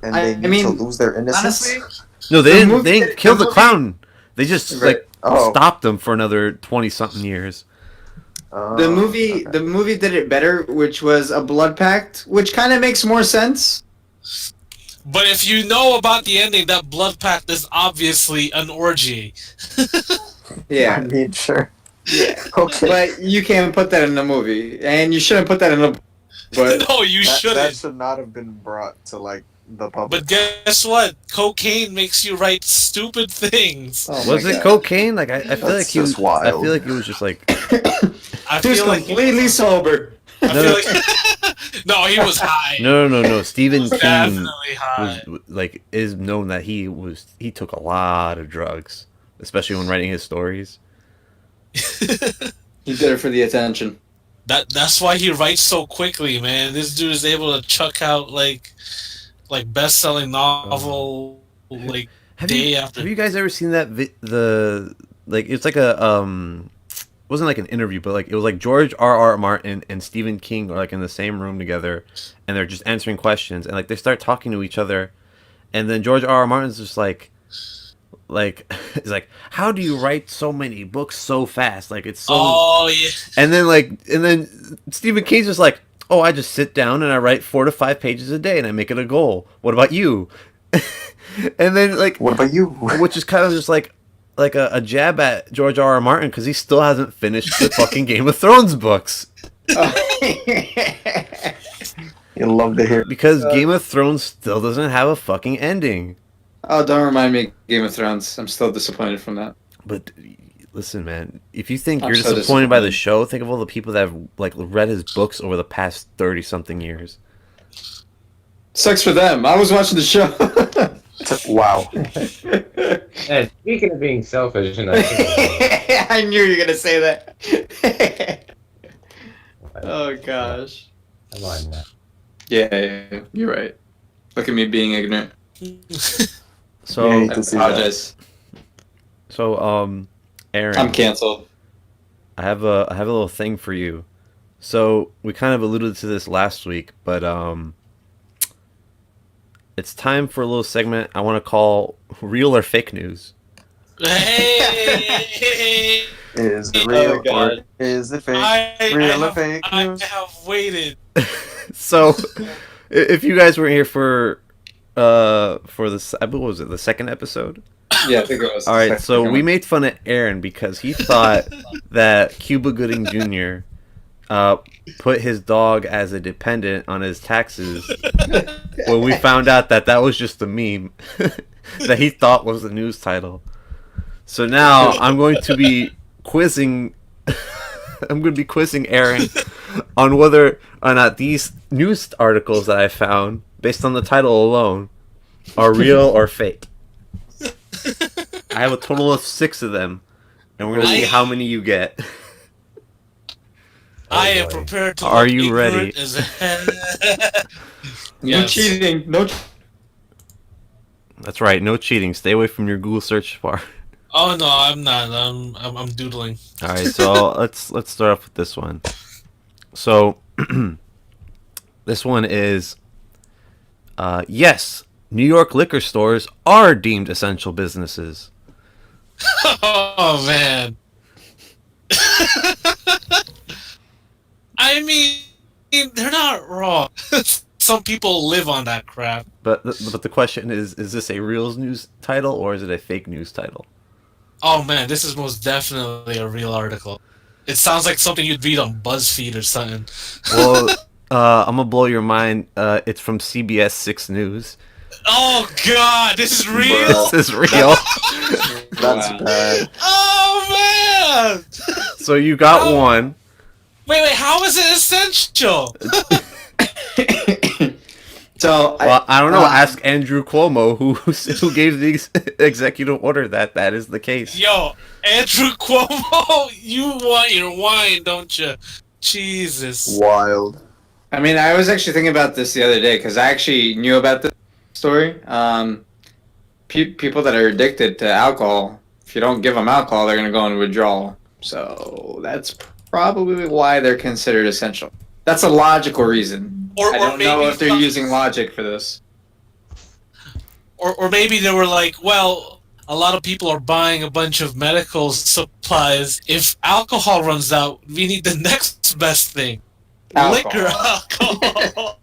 S4: and
S3: I
S4: they need
S3: mean,
S4: to lose their innocence.
S3: honestly,
S2: No, they
S3: The
S2: didn't.
S3: movie-
S2: They didn't
S3: the
S2: kill the
S3: movie-
S2: clown. They just
S3: Right.
S2: like stopped them for another 20-something years.
S3: The movie did it better, which was a blood pact, which kind of makes more sense.
S1: But if you know about the ending, that blood pact is obviously an orgy.
S4: I
S3: Yeah,
S4: mean, sure.
S3: yeah.
S4: Okay.
S3: But you can't put that in the movie, and you shouldn't put that in the. But
S1: No, you
S4: That
S1: shouldn't.
S4: should not have been brought to like the public.
S1: But guess what? Cocaine makes you write stupid things.
S3: oh my
S2: Was it
S3: God.
S2: cocaine? Like I feel
S4: That's
S2: like he was.
S4: just wild.
S2: I feel like it was just like.
S1: I
S3: He was
S1: feel like
S3: completely sober.
S1: I feel like no, he was high.
S2: No. Stephen King
S1: Definitely high.
S2: was like is known that he took a lot of drugs, especially when writing his stories.
S3: He did it for the attention.
S1: That's why he writes so quickly, man. This dude is able to chuck out like best-selling novel like day after.
S2: Have you guys ever seen that it's like a it wasn't like an interview, but like it was like George R.R. Martin and Stephen King are like in the same room together, and they're just answering questions, and like they start talking to each other, and then George R.R. Martin's just like he's like, how do you write so many books so fast? Like it's so.
S1: Oh yeah.
S2: And then Stephen King's just like, oh, I just sit down and I write 4 to 5 pages a day and I make it a goal. What about you? And then like,
S4: What about you?
S2: which is kind of just like a jab at George R.R. Martin because he still hasn't finished the fucking Game of Thrones books.
S4: You'll love to hear.
S2: Because Game of Thrones still doesn't have a fucking ending.
S3: Oh, don't remind me of Game of Thrones. I'm still disappointed from that.
S2: But listen, man, if you think
S3: I'm
S2: you're
S3: so
S2: disappointed by the
S3: disappointed.
S2: show, think of all the people that have like read his books over the past 30 something years.
S3: Sucks for them. I was watching the show.
S4: Wow.
S5: And speaking of being selfish, and
S3: I knew you were gonna say that. Oh gosh.
S5: come on now.
S3: Yeah, you're right. Look at me being ignorant.
S2: So,
S4: Yeah,
S3: I
S4: to see that.
S3: apologize.
S2: so, Aaron,
S3: I'm canceled.
S2: I have a little thing for you. So we kind of alluded to this last week, but it's time for a little segment I want to call "Real or Fake News."
S1: Hey,
S4: Is it
S3: Oh,
S4: real or
S3: God.
S4: is it fake?
S1: I
S4: Real or
S1: have,
S4: fake
S1: I
S4: news?
S1: have waited.
S2: So, if you guys weren't here for this, what was it, the second episode?
S3: Yeah, I think it was.
S2: All right, so we made fun of Aaron because he thought that Cuba Gooding Jr. Put his dog as a dependent on his taxes when we found out that that was just a meme that he thought was the news title. So now I'm going to be quizzing Aaron on whether or not these news articles that I found, based on the title alone, are real or fake. I have a total of 6 of them, and we're gonna see how many you get.
S1: I am
S5: boy.
S1: prepared to.
S2: Are
S1: look
S2: you ready?
S1: ignorant as hell.
S3: No
S1: Yes.
S3: cheating. No.
S2: That's right, no cheating. Stay away from your Google search bar.
S1: Oh no, I'm not. I'm doodling.
S2: All right, so let's start off with this one. So this one is yes, New York liquor stores are deemed essential businesses.
S1: Oh man. I mean, they're not wrong. Some people live on that crap.
S2: But the question is this a real news title or is it a fake news title?
S1: Oh man, this is most definitely a real article. It sounds like something you'd read on BuzzFeed or something.
S2: Well, I'm gonna blow your mind. It's from CBS 6 News.
S1: Oh god, this is real.
S2: This is real.
S4: That's
S3: Wow.
S4: bad.
S1: Oh man.
S2: So you got
S1: Oh.
S2: one.
S1: Wait, how is it essential?
S3: So
S2: Well, I don't know. Ask Andrew Cuomo, who gave the executive order that is the case.
S1: Yo, Andrew Cuomo, you want your wine, don't you? Jesus.
S4: Wild.
S3: I mean, I was actually thinking about this the other day because I actually knew about this story. People that are addicted to alcohol, if you don't give them alcohol, they're going to go into withdrawal. So that's probably why they're considered essential. That's a logical reason.
S1: Or
S3: I don't know
S1: maybe
S3: if they're using logic for this.
S1: Or maybe they were like, well, a lot of people are buying a bunch of medical supplies. If alcohol runs out, we need the next best thing. Liquor alcohol.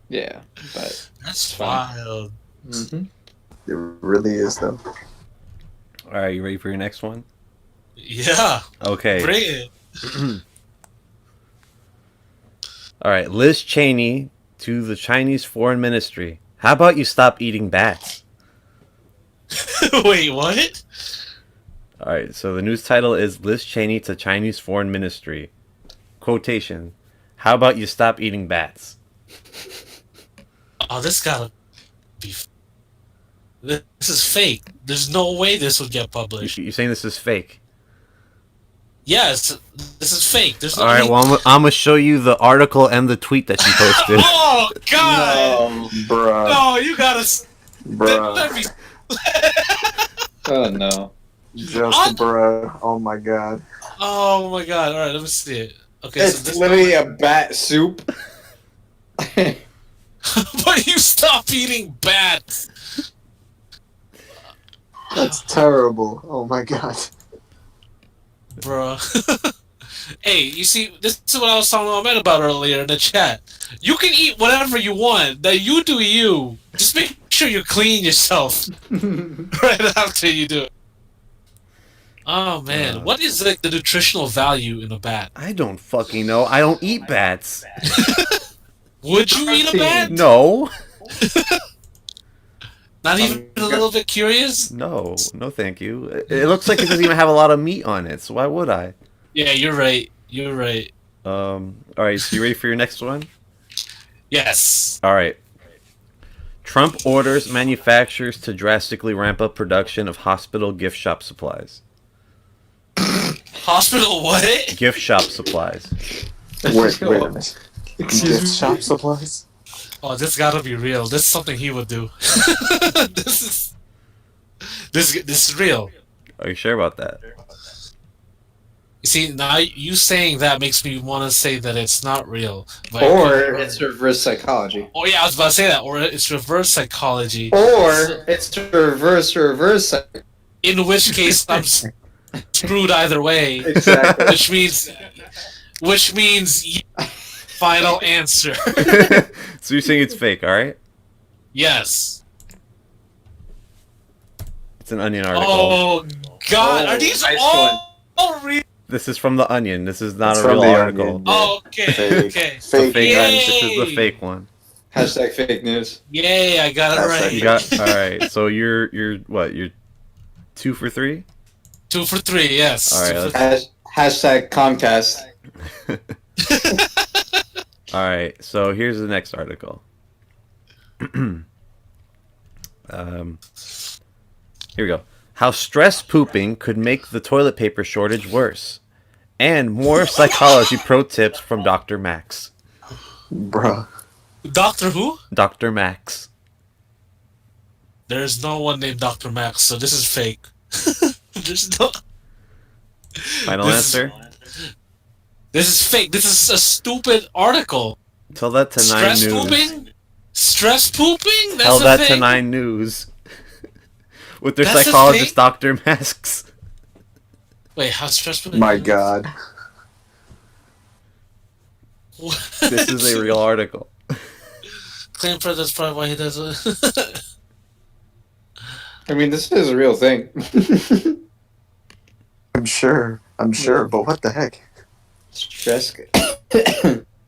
S3: Yeah, but
S1: That's wild.
S3: mhm.
S4: It really is though.
S2: All right, you ready for your next one?
S1: Yeah.
S2: Okay.
S1: Bring it.
S2: All right, Liz Cheney to the Chinese Foreign Ministry. How about you stop eating bats?
S1: Wait, what?
S2: All right, so the news title is Liz Cheney to Chinese Foreign Ministry. Quotation. How about you stop eating bats?
S1: Oh, this gotta be. This is fake. There's no way this would get published.
S2: You're saying this is fake?
S1: Yes, this is fake. There's no.
S2: All right, well, I'm gonna show you the article and the tweet that she posted.
S1: Oh God!
S3: No,
S4: Bruh.
S1: No, you gotta.
S4: Bruh.
S1: Let me.
S3: oh no.
S4: Just bruh. Oh my god.
S1: Oh my God! All right, let me see it. Okay,
S3: It's
S1: so this.
S3: literally a bat soup.
S1: But you stop eating bats.
S4: That's terrible. Oh my god.
S1: Bruh. Hey, you see, this is what I was telling Ahmed about earlier in the chat. You can eat whatever you want. That you do you. Just make sure you clean yourself right after you do it. Oh man, what is like the nutritional value in a bat?
S2: I don't fucking know. I don't eat bats.
S1: Would you eat a bat?
S2: No.
S1: Not even a little bit curious?
S2: No, thank you. It looks like it doesn't even have a lot of meat on it, so why would I?
S1: Yeah, you're right. You're right.
S2: All right, so you ready for your next one?
S1: Yes.
S2: All right. Trump orders manufacturers to drastically ramp up production of hospital gift shop supplies.
S1: Hospital what?
S2: Gift shop supplies.
S4: Wait a minute.
S3: Excuse
S4: Gift shop supplies?
S1: Oh, this gotta be real. This is something he would do. this is real.
S2: Are you sure about that?
S1: You see, now you saying that makes me want to say that it's not real. But
S3: Or it's reverse psychology.
S1: oh yeah, I was about to say that. Or it's reverse psychology.
S3: Or it's reverse.
S1: In which case, I'm screwed either way.
S3: Exactly.
S1: Which means final answer.
S2: So you're saying it's fake, all right?
S1: Yes.
S2: It's an Onion article.
S1: Oh God,
S3: Oh,
S1: are these
S3: nice
S1: all real?
S2: This is from the Onion. This is not
S4: It's
S2: a
S4: from
S2: real
S4: the
S2: article.
S4: Onion.
S1: Oh, okay,
S4: Fake.
S1: okay.
S2: It's a
S4: Fake.
S2: fake.
S1: Yay!
S2: This is the fake one.
S3: Hashtag fake news.
S1: Yay, I got it
S4: That's
S1: right.
S2: You got all right. So you're what? You're 2 for 3.
S1: 2 for 3, yes.
S2: All right,
S1: 2 for
S2: let's-
S3: Hashtag Comcast.
S2: All right. So here's the next article. Here we go. How stress pooping could make the toilet paper shortage worse, and more psychology pro tips from Dr. Max.
S4: Bruh.
S1: Doctor who?
S2: Dr. Max.
S1: There's no one named Dr. Max, so this is fake. There's no.
S2: Final
S1: This is-
S2: answer.
S1: This is fake. This is a stupid article.
S2: Tell that to 9
S1: Stress
S2: News.
S1: pooping? Stress pooping? That's
S2: Tell
S1: a
S2: that
S1: thing?
S2: to 9 News. With their
S1: That's a
S2: psychologist,
S1: thing?
S2: Dr. Masks.
S1: Wait, how stress pooping?
S4: My god.
S2: This is a real article.
S1: Claim for that's probably why he does it.
S3: I mean, this is a real thing.
S4: I'm sure, but what the heck?
S3: Stress.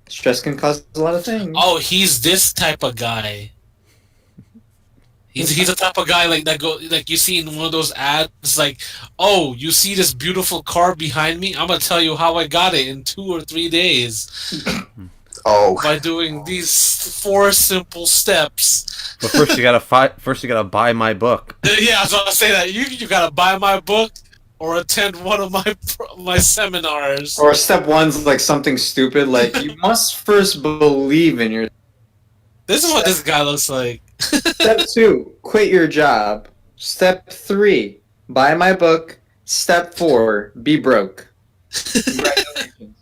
S3: Stress can cause a lot of things.
S1: Oh, he's this type of guy. He's the type of guy like that go like you see in one of those ads like, oh, you see this beautiful car behind me? I'm gonna tell you how I got it in 2 or 3 days
S4: Oh,
S1: by doing these 4 simple steps.
S2: But first you gotta buy my book.
S1: Yeah, I was gonna say that you gotta buy my book or attend one of my seminars.
S3: Or step one's like something stupid, like you must first believe in your.
S1: This is what this guy looks like.
S3: Step 2, quit your job. Step 3, buy my book. Step 4, be broke. Congratulations.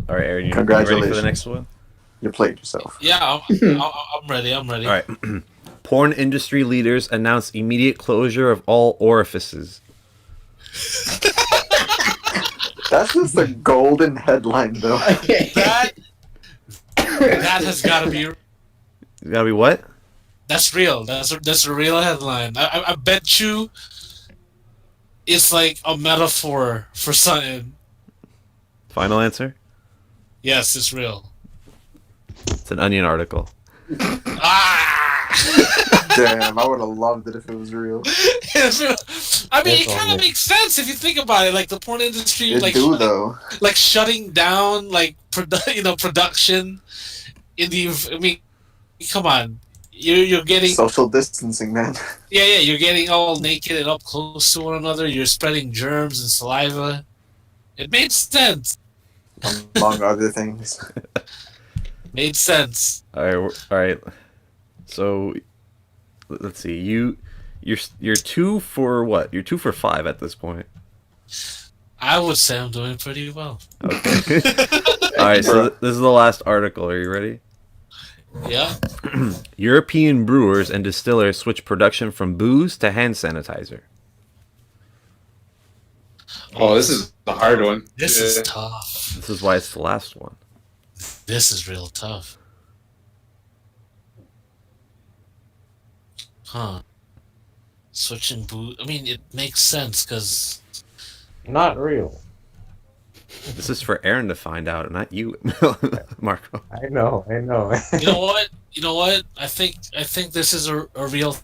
S2: All right, Aaron, you ready for the
S4: Congratulations.
S2: next one?
S4: you played yourself.
S1: Yeah, I'm ready. I'm ready.
S2: All right. Porn industry leaders announce immediate closure of all orifices.
S4: That's just a golden headline, though.
S1: That has got to be.
S2: It's gotta be what?
S1: That's real. That's a real headline. I bet you it's like a metaphor for something.
S2: Final answer?
S1: Yes, it's real.
S2: It's an Onion article.
S4: Damn, I would have loved it if it was real.
S1: I mean, it kind of makes sense if you think about it. Like the porn industry,
S4: It
S1: like
S4: do, though.
S1: like shutting down, like production. In the, I mean, come on, you're getting
S4: Social distancing, man.
S1: yeah, you're getting all naked and up close to one another. You're spreading germs and saliva. It made sense.
S4: Among other things.
S1: Made sense.
S2: All right. So, let's see. You're 2 for what? You're 2 for 5 at this point.
S1: I would say I'm doing pretty well.
S2: Okay. All right. So this is the last article. Are you ready?
S1: Yeah.
S2: European brewers and distillers switch production from booze to hand sanitizer.
S3: Oh, this is the hard one.
S1: This is tough.
S2: This is why it's the last one.
S1: This is real tough. Huh. Switching boot. I mean, it makes sense because
S5: Not real.
S2: This is for Aaron to find out, not you, Marco.
S5: I know.
S1: you know what? You know what? I think this is a real.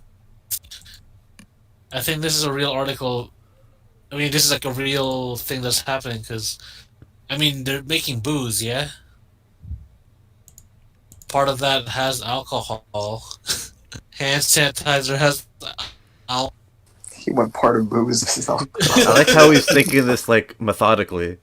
S1: I think this is a real article. I mean, this is like a real thing that's happening because, I mean, they're making booze, yeah. Part of that has alcohol. Hand sanitizer has alcohol.
S4: He went part of booze.
S2: I like how he's thinking this like methodically.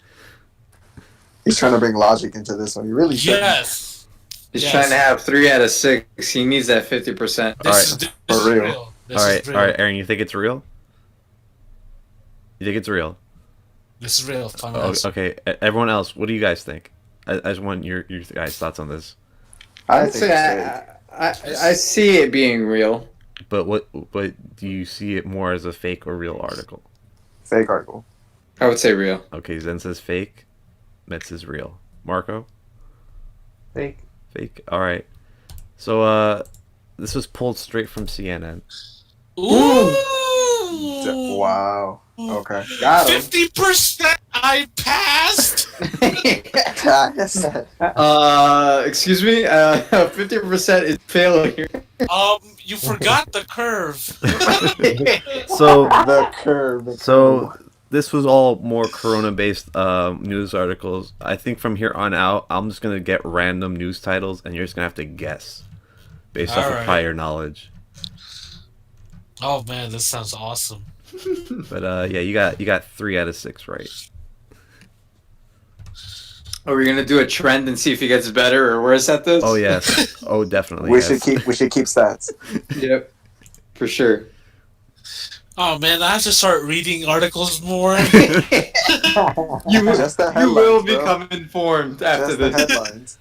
S4: He's trying to bring logic into this one. He really should.
S1: Yes.
S3: He's trying to have 3 out of 6. He needs that 50%.
S1: This is
S4: For real.
S1: real. This
S2: All
S1: is
S2: right,
S1: real.
S2: all right, Aaron, you think it's real? You think it's real?
S1: This is real. Final
S2: Oh,
S1: answer.
S2: okay, everyone else, what do you guys think? I just want your guys' thoughts on this.
S4: I
S3: I'd
S4: think
S3: say
S4: it's fake.
S3: I see it being real.
S2: But do you see it more as a fake or real article?
S4: Fake article.
S3: I would say real.
S2: Okay, Zen says fake. Met says real. Marco?
S5: Fake.
S2: Fake. All right. So this was pulled straight from CNN.
S1: Ooh.
S4: Wow. Okay. Got him.
S1: 50% I passed.
S3: Excuse me. 50% is failure.
S1: You forgot the curve.
S2: So
S4: The curve.
S2: So this was all more Corona-based news articles. I think from here on out, I'm just gonna get random news titles, and you're just gonna have to guess based off of
S1: Alright.
S2: prior knowledge.
S1: Oh man, this sounds awesome.
S2: But yeah, you got 3 out of 6 right.
S3: Are we gonna do a trend and see if he gets better or worse at this?
S2: Oh yes. Oh definitely.
S4: We
S2: yes.
S4: should keep stats.
S3: Yep. For sure.
S1: Oh man, I have to start reading articles more.
S3: You
S4: Just the
S3: you will
S4: headlines, bro.
S3: become informed after
S4: Just the
S3: this.
S4: headlines.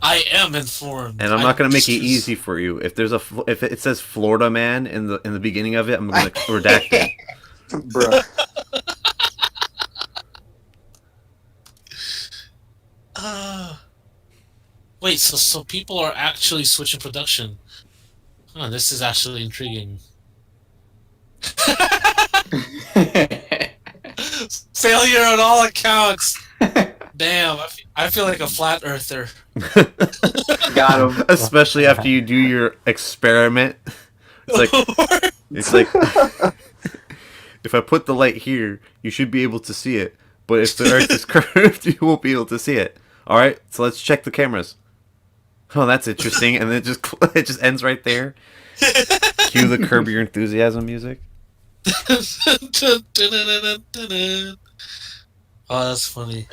S1: I am informed.
S2: And I'm not gonna make it easy for you. If there's if it says Florida man in the beginning of it, I'm gonna redact it.
S4: Bruh.
S1: Wait, so people are actually switching production. Huh, this is actually intriguing. Failure on all accounts. Damn, I feel like a flat earther.
S3: Got him.
S2: Especially after you do your experiment. It's like if I put the light here, you should be able to see it. But if the Earth is curved, you won't be able to see it. All right, so let's check the cameras. Oh, that's interesting, and then it just ends right there. Cue the Curb Your Enthusiasm music.
S1: Oh, that's funny.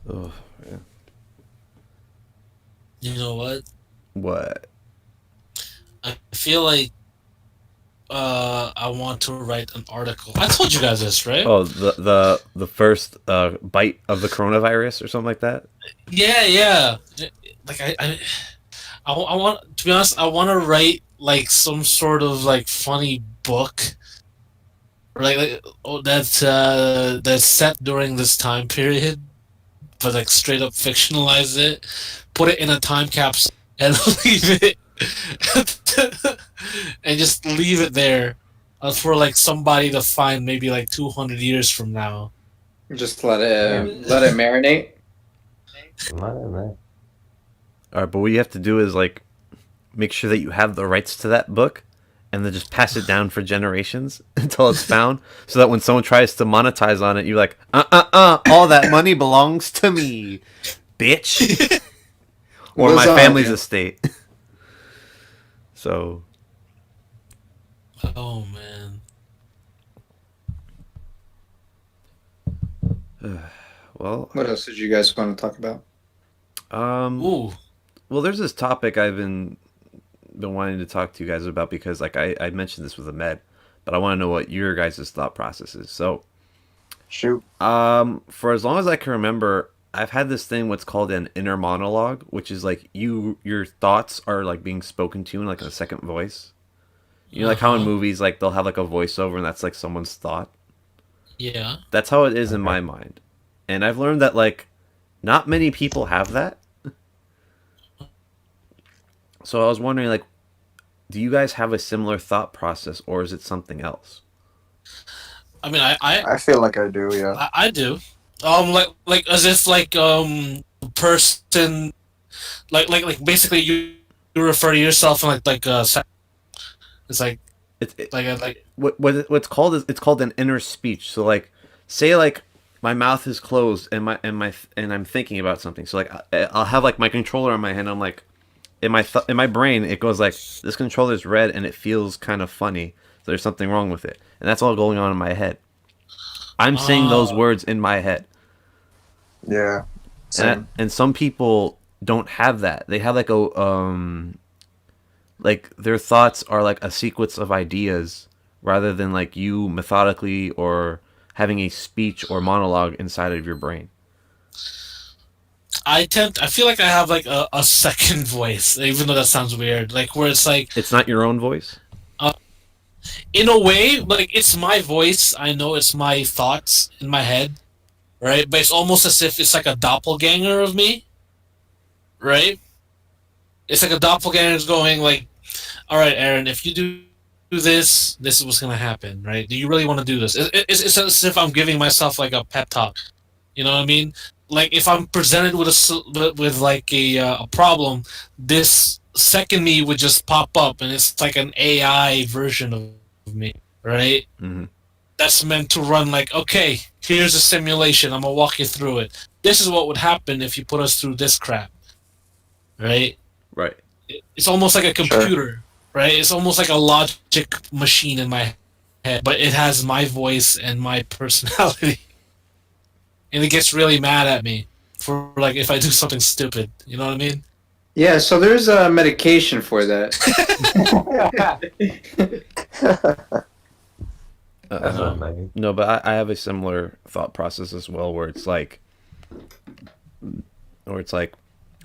S2: Oh, yeah.
S1: You know what?
S2: What?
S1: I feel like I want to write an article. I told you guys this, right?
S2: Oh, the first bite of the coronavirus or something like that.
S1: Yeah. Like I want to be honest. I want to write like some sort of like funny book, that's set during this time period, but like straight up fictionalize it, put it in a time capsule, and leave it, and just leave it there for like somebody to find maybe like 200 years from now.
S3: Just let it marinate.
S2: All right, but what you have to do is like make sure that you have the rights to that book, and then just pass it down for generations until it's found, so that when someone tries to monetize on it, you're like, all that money belongs to me, bitch, or my family's estate. So,
S1: oh man.
S2: Well,
S3: What else did you guys want to talk about?
S1: Ooh.
S2: Well, there's this topic I've been wanting to talk to you guys about, because like I mentioned this with Ahmed, but I want to know what your guys' thought process is. So,
S4: Shoot.
S2: for as long as I can remember, I've had this thing what's called an inner monologue, which is like your thoughts are like being spoken to in like a second voice. You know, like how in movies like they'll have like a voiceover and that's like someone's thought.
S1: Yeah.
S2: That's how it is in my mind. And I've learned that like not many people have that. So I was wondering, like, do you guys have a similar thought process, or is it something else?
S1: I mean,
S4: I feel like I do, yeah.
S1: I do. Like as if like person, like basically you refer to yourself in it's like
S2: It,
S1: like
S2: what's called is it's called an inner speech. So like, say like my mouth is closed and I'm thinking about something. So like I'll have like my controller in my hand. I'm like, in my brain it goes like, this controller's red and it feels kind of funny. So there's something wrong with it, and that's all going on in my head. I'm saying those words in my head.
S4: Yeah.
S2: And some people don't have that. They have like like their thoughts are like a sequence of ideas rather than like you methodically or having a speech or monologue inside of your brain.
S1: I feel like I have like a second voice, even though that sounds weird. Like where it's like
S2: It's not your own voice?
S1: in a way, like it's my voice. I know it's my thoughts in my head, right? But it's almost as if it's like a doppelganger of me, right? It's like a doppelganger going like, all right, Aaron, if you do this, this is what's gonna happen, right? Do you really want to do this? It's as if I'm giving myself like a pep talk. You know what I mean? Like if I'm presented with with like a problem, this second me would just pop up, and it's like an AI version of me, right?
S2: Mm-hmm.
S1: That's meant to run like, okay, here's a simulation. I'm gonna walk you through it. This is what would happen if you put us through this crap, right?
S2: Right.
S1: It's almost like a computer, right? It's almost like a logic machine in my head, but it has my voice and my personality. And it gets really mad at me for like if I do something stupid. You know what I mean?
S3: Yeah, so there's a medication for that.
S5: That's what I mean.
S2: No, but I have a similar thought process as well, where it's like,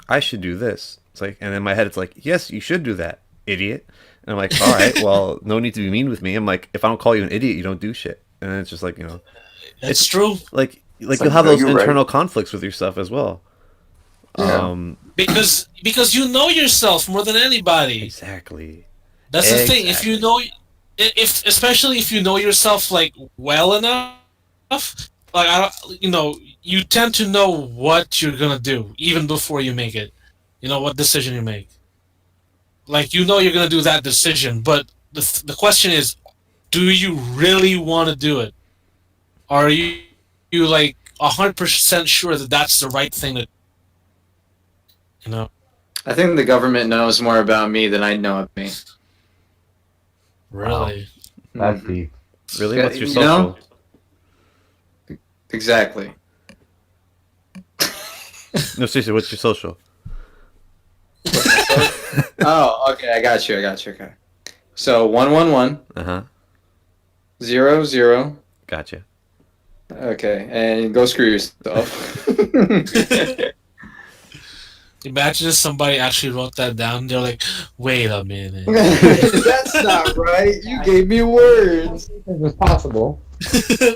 S2: I should do this. It's like, and in my head, it's like, yes, you should do that, idiot. And I'm like, all right, well, no need to be mean with me. I'm like, if I don't call you an idiot, you don't do shit. And then it's just like,
S1: It's true.
S2: like
S4: It's
S2: you'll
S4: like,
S2: have
S4: no,
S2: those
S4: you're
S2: internal conflicts with yourself as well.
S4: Yeah.
S1: Because you know yourself more than anybody.
S2: Exactly.
S1: That's the thing. If you know, especially if you know yourself like well enough, like you tend to know what you're gonna do even before you make it. You know what decision you make. Like you're gonna do that decision, but the question is, do you really want to do it? Are you like 100% sure that that's the right thing to?
S3: I think the government knows more about me than I know of me.
S1: Really?
S5: That's deep.
S2: Really?
S3: Yeah,
S2: What's your
S3: you
S2: social?
S3: know? Exactly.
S2: No, seriously, what's your social?
S3: Oh, okay, I got you. Okay. So 111
S2: Uh-huh.
S3: 00.
S2: Gotcha.
S3: Okay, and go screw yourself.
S1: Imagine if somebody actually wrote that down. They're like, "Wait a minute."
S3: That's not right. You gave me words.
S5: It's possible.
S1: It's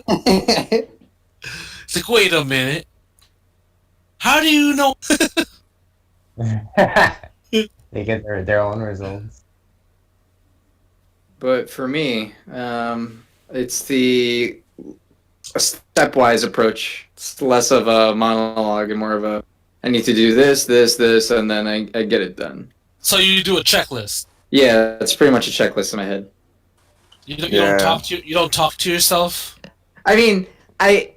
S1: like, wait a minute. How do you know?
S5: They get their own results.
S3: But for me, it's the a stepwise approach. It's less of a monologue and more of a I need to do this, this, this, and then I get it done.
S1: So you do a checklist.
S3: Yeah, it's pretty much a checklist in my head.
S1: You don't talk to yourself.
S3: I mean, I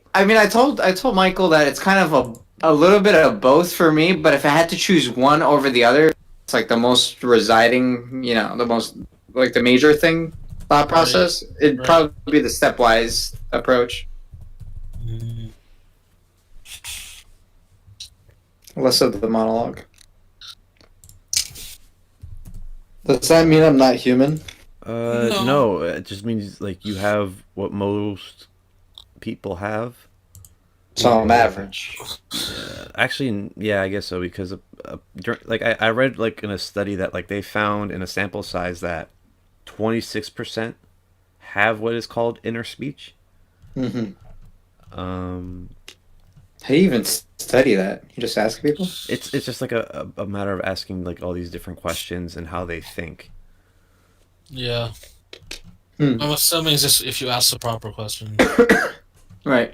S3: told Michael that it's kind of a little bit of both for me, but if I had to choose one over the other, it's like the most residing, the most like the major thought process. It'd probably be the stepwise approach. Less of the monologue. Does that mean I'm not human?
S2: No. It just means like you have what most people have.
S3: So I'm average.
S2: Actually, yeah, I guess so because like I read like in a study that like they found in a sample size that 26% have what is called inner speech.
S3: Mm-hmm.
S2: How
S3: do you even study that? You just ask people?
S2: It's just like a matter of asking like all these different questions and how they think.
S1: Yeah. I'm assuming it's just if you ask the proper question.
S3: Right.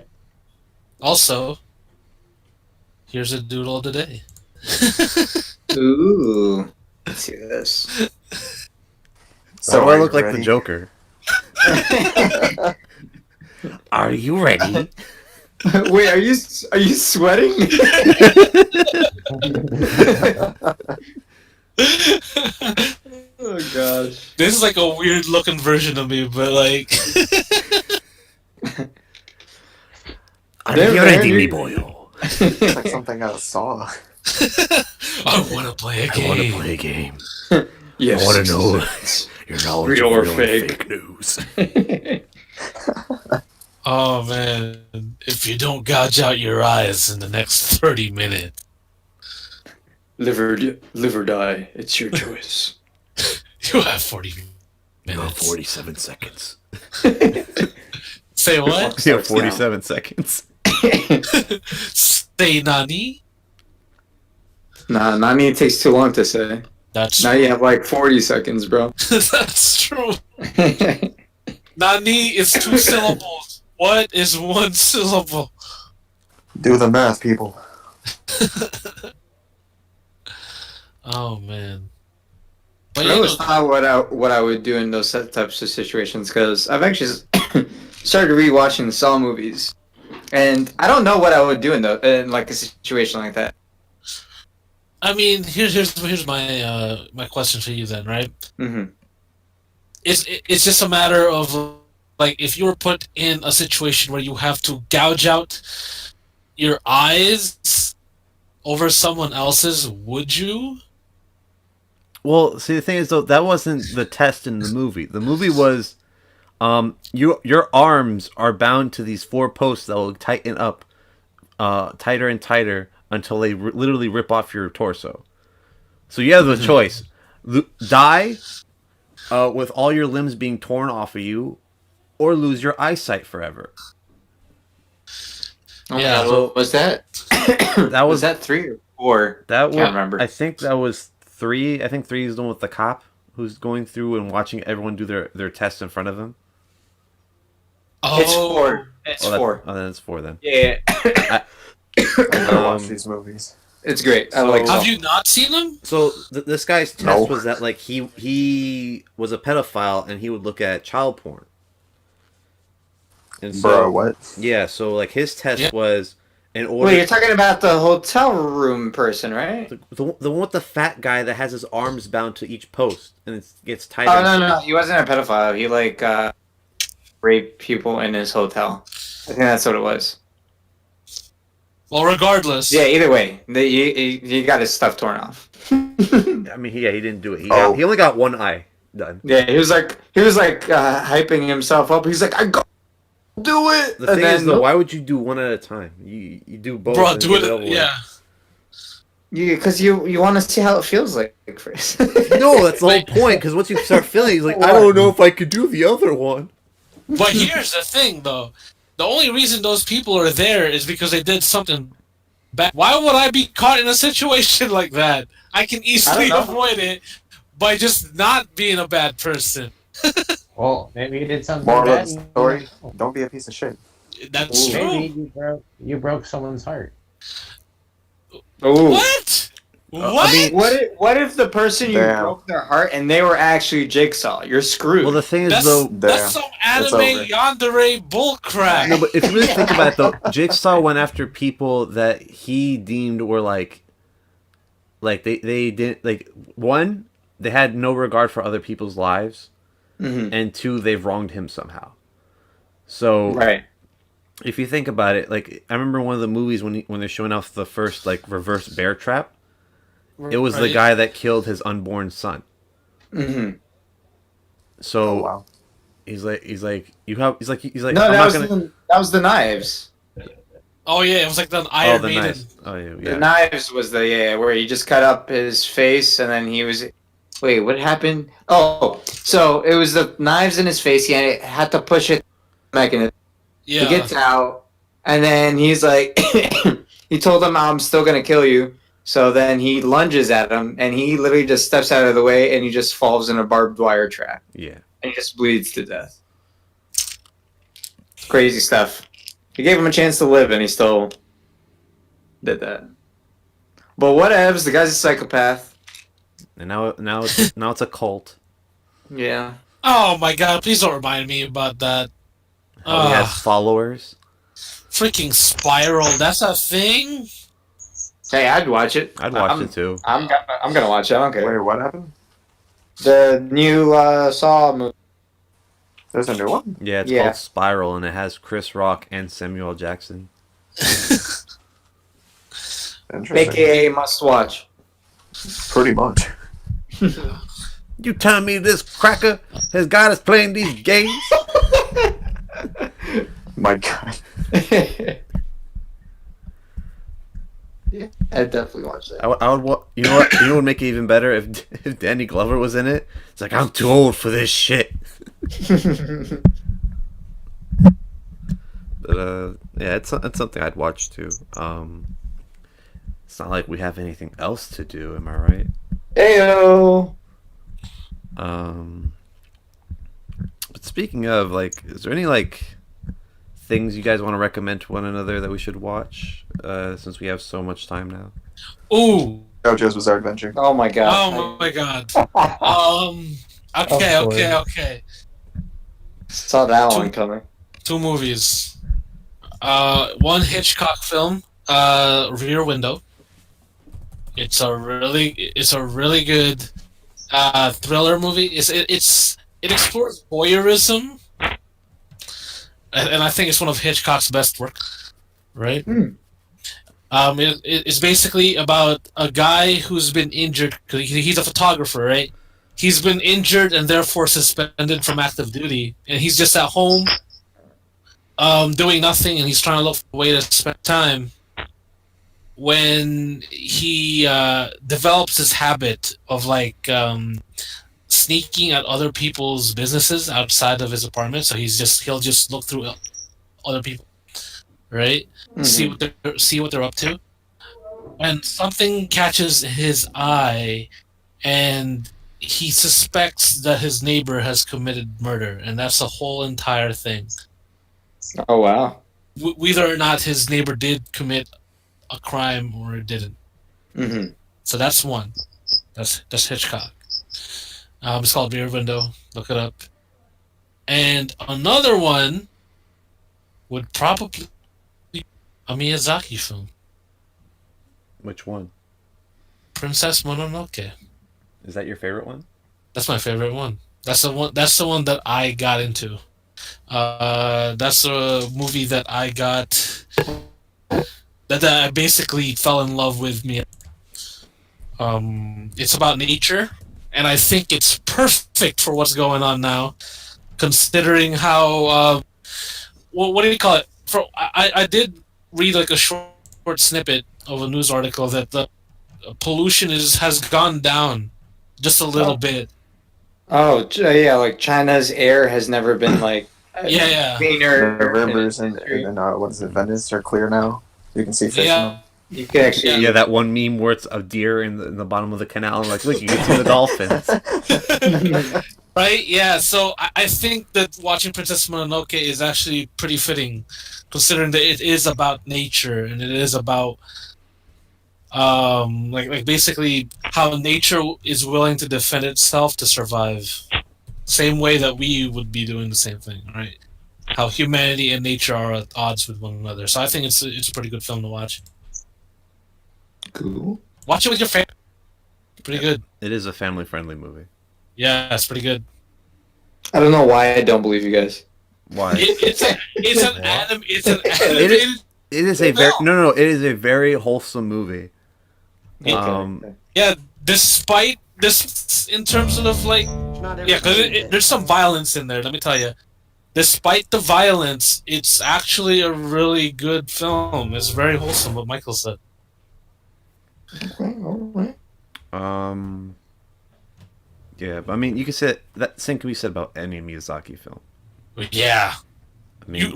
S1: Also, here's a doodle of the day.
S3: Ooh. Let's see this.
S2: So I look like the Joker. Are you ready?
S3: Wait, are you sweating? Oh gosh.
S1: This is like a weird looking version of me, but like
S2: Are you ready, me boy?
S4: It's like something I saw.
S1: I want to play a game.
S3: Yes.
S2: I want to know your knowledge
S3: Real or
S2: of
S3: fake
S2: news.
S1: Oh man, if you don't gouge out your eyes in the next 30 minutes.
S3: Live or die, it's your choice.
S1: You have 40
S2: You have
S1: minutes.
S2: 47 seconds.
S1: Say what?
S2: You have 47 seconds.
S1: Say nani?
S3: Nah, Nani takes too long to say.
S1: That's
S3: Now you have like 40 seconds, bro.
S1: That's true. Nani is 2 syllables. What is 1 syllable?
S4: Do the math, people.
S1: Oh man. But
S3: That was not what I would do in those types of situations because I've actually started rewatching the Saw movies, and I don't know what I would do in like a situation like that.
S1: I mean, here's my my question for you then, right?
S3: Mm-hmm.
S1: It's just a matter of like if you were put in a situation where you have to gouge out your eyes over someone else's, would you?
S2: Well, see, the thing is, though, that wasn't the test in the movie. The movie was, your arms are bound to these 4 posts that will tighten up, tighter and tighter until they literally rip off your torso. So you have the choice: die, with all your limbs being torn off of you, or lose your eyesight forever.
S1: Yeah.
S3: So was that?
S2: Was
S3: that 3 or 4?
S2: That
S3: Can't remember.
S2: I think that was 3. I think 3 is the one with the cop who's going through and watching everyone do their tests in front of him.
S1: Oh,
S3: It's 4. It's 4.
S2: Oh, then it's 4 then.
S3: Yeah.
S4: I gotta watch these movies.
S3: It's great. I
S2: So-
S3: like.
S1: have
S3: Saw.
S1: you not seen them?
S2: So this guy's test
S4: No.
S2: was that like he was a pedophile and he would look at child porn. And so,
S4: Bro, what?
S2: Yeah, so like his test
S1: Yeah.
S2: was in order.
S3: Wait, you're talking about the hotel room person, right?
S2: the one with the fat guy that has his arms bound to each post and it gets tighter.
S3: Oh no, he wasn't a pedophile. He like raped people in his hotel. I think that's what it was.
S1: Well, regardless.
S3: Yeah. Either way, he got his stuff torn off.
S2: I mean, he didn't do it. He only got one eye done.
S3: Yeah, he was like hyping himself up. He's like, I go do it.
S2: The thing is, though, why would you do one at a time? You do both.
S1: Bro,
S2: and
S1: do
S2: get
S1: it.
S2: over with.
S1: Yeah.
S3: Because you want to see how it feels like first.
S2: No, that's the whole point. Because once you start feeling, he's like, I don't know if I could do the other one.
S1: But here's the thing, though. The only reason those people are there is because they did something bad. Why would I be caught in a situation like that? I can easily avoid it by just not being a bad person.
S5: Well, maybe you did something
S4: Moral of
S5: bad.
S4: the story: don't be a piece of shit.
S1: That's
S5: Maybe
S1: true.
S5: you broke someone's heart.
S3: Ooh.
S1: What? What?
S2: I mean,
S3: What if the person you
S4: Damn.
S3: broke their heart and they were actually Jigsaw? You're screwed.
S2: well, the thing is,
S1: that's,
S2: though.
S1: that's some anime
S4: over.
S1: yandere bullcrap.
S2: No, but if you really think about it, though, Jigsaw went after people that he deemed were like they didn't like. One, they had no regard for other people's lives, and two, they've wronged him somehow. So,
S3: right.
S2: if you think about it, like I remember one of the movies when they're showing off the first like reverse bear trap. It was the guy that killed his unborn son.
S3: Mm-hmm.
S2: So
S4: Oh wow.
S2: he's like he's like
S3: No,
S2: I'm
S3: that
S2: not
S3: was
S2: gonna.
S3: that was the knives.
S1: Oh yeah, it was like the
S2: Oh,
S1: Iron
S2: the
S1: Maiden.
S2: knives. Oh yeah,
S3: The
S2: yeah.
S3: knives was where he just cut up his face and then he was. Wait, what happened? Oh, so it was the knives in his face. He had to push it mechanism.
S1: Yeah.
S3: He gets out, and then he's like, he told him, "I'm still gonna kill you." So then he lunges at him, and he literally just steps out of the way, and he just falls in a barbed wire trap,
S2: Yeah.
S3: and he just bleeds to death. Crazy stuff. He gave him a chance to live, and he still did that. But whatevs, the guy's a psychopath.
S2: And now it's a cult.
S3: Yeah.
S1: Oh my god! Please don't remind me about that.
S2: He has followers.
S1: Freaking Spiral. That's a thing.
S3: Hey, I'd watch it.
S2: I'd watch it too.
S3: I'm gonna watch it. I don't care.
S4: Wait, what happened?
S3: The new Saw movie.
S4: There's a new one.
S2: Yeah, it's
S3: Yeah.
S2: called Spiral, and it has Chris Rock and Samuel Jackson.
S4: Interesting.
S3: AKA must watch.
S4: Pretty much.
S2: You telling me this cracker has got us playing these games?
S4: My God.
S3: Yeah, I'd definitely watch that.
S2: I would. You know what? You know what would make it even better if Danny Glover was in it. It's like I'm too old for this shit. But yeah, it's something I'd watch too. It's not like we have anything else to do. Am I right?
S3: Heyo.
S2: But speaking of, like, is there any like things you guys want to recommend to one another that we should watch? Since we have so much time now.
S1: Ooh.
S4: JoJo's Bizarre Adventure.
S3: Oh my god.
S1: Oh my god. Okay.
S3: Saw that one coming.
S1: 2 movies. One Hitchcock film, Rear Window. It's a really good thriller movie. It explores voyeurism, and I think it's one of Hitchcock's best work. Right. It's basically about a guy who's been injured. 'Cause he's a photographer, right? He's been injured and therefore suspended from active duty, and he's just at home, doing nothing, and he's trying to look for a way to spend time. When he develops this habit of like sneaking at other people's businesses outside of his apartment, so he'll just look through other people, right? See what they're up to, and something catches his eye, and he suspects that his neighbor has committed murder, and that's the whole entire thing.
S3: Oh wow.
S1: Whether or not his neighbor did commit a crime or it didn't.
S3: Mm-hmm.
S1: So that's one. That's Hitchcock. It's called Rear Window. Look it up. And another one would probably be a Miyazaki film,
S2: Which one?
S1: Princess Mononoke.
S2: Is that your favorite one?
S1: That's my favorite one. That's the one. That's the one that I got into. That's a movie that I got. That I basically fell in love with me. It's about nature, and I think it's perfect for what's going on now, considering how what do you call it? I did read like a short snippet of a news article that pollution has gone down just a little bit.
S3: Oh, yeah, like China's air has never been like
S1: Yeah.
S3: cleaner.
S4: The rivers and what is it, Venice are clear now. You can see fish in them.
S3: You can actually.
S2: Yeah, that one meme where it's a deer in the bottom of the canal, and like, look, you can see the dolphins.
S1: Right? Yeah. So I think that watching Princess Mononoke is actually pretty fitting, considering that it is about nature and it is about like basically how nature is willing to defend itself to survive, same way that we would be doing the same thing, right? How humanity and nature are at odds with one another. So I think it's a pretty good film to watch.
S3: Cool.
S1: Watch it with your family. Pretty good.
S2: It is a family-friendly movie.
S1: Yeah, it's pretty good.
S3: I don't know why I don't believe you guys.
S2: Why?
S1: It's an
S2: It is a very no. It is a very wholesome movie.
S1: Yeah, despite this, in terms of like, yeah, because there's some violence in there. Let me tell you. Despite the violence, it's actually a really good film. It's very wholesome. What Michael said.
S2: Yeah, but I mean, you could say that same can be said about any Miyazaki film.
S1: Yeah.
S2: I mean,
S1: You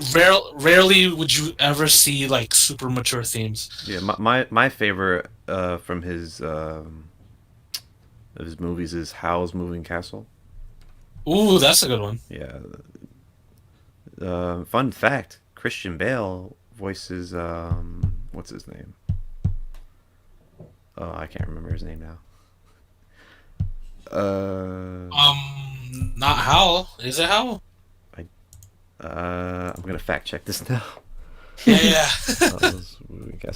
S1: rarely would you ever see like super mature themes.
S2: yeah, my favorite from his movies is Howl's Moving Castle.
S1: Ooh, that's a good one.
S2: Yeah. Fun fact: Christian Bale voices what's his name? Oh, I can't remember his name now.
S1: Not Howl. Is it Howl?
S2: I'm gonna fact check this now.
S1: Yeah.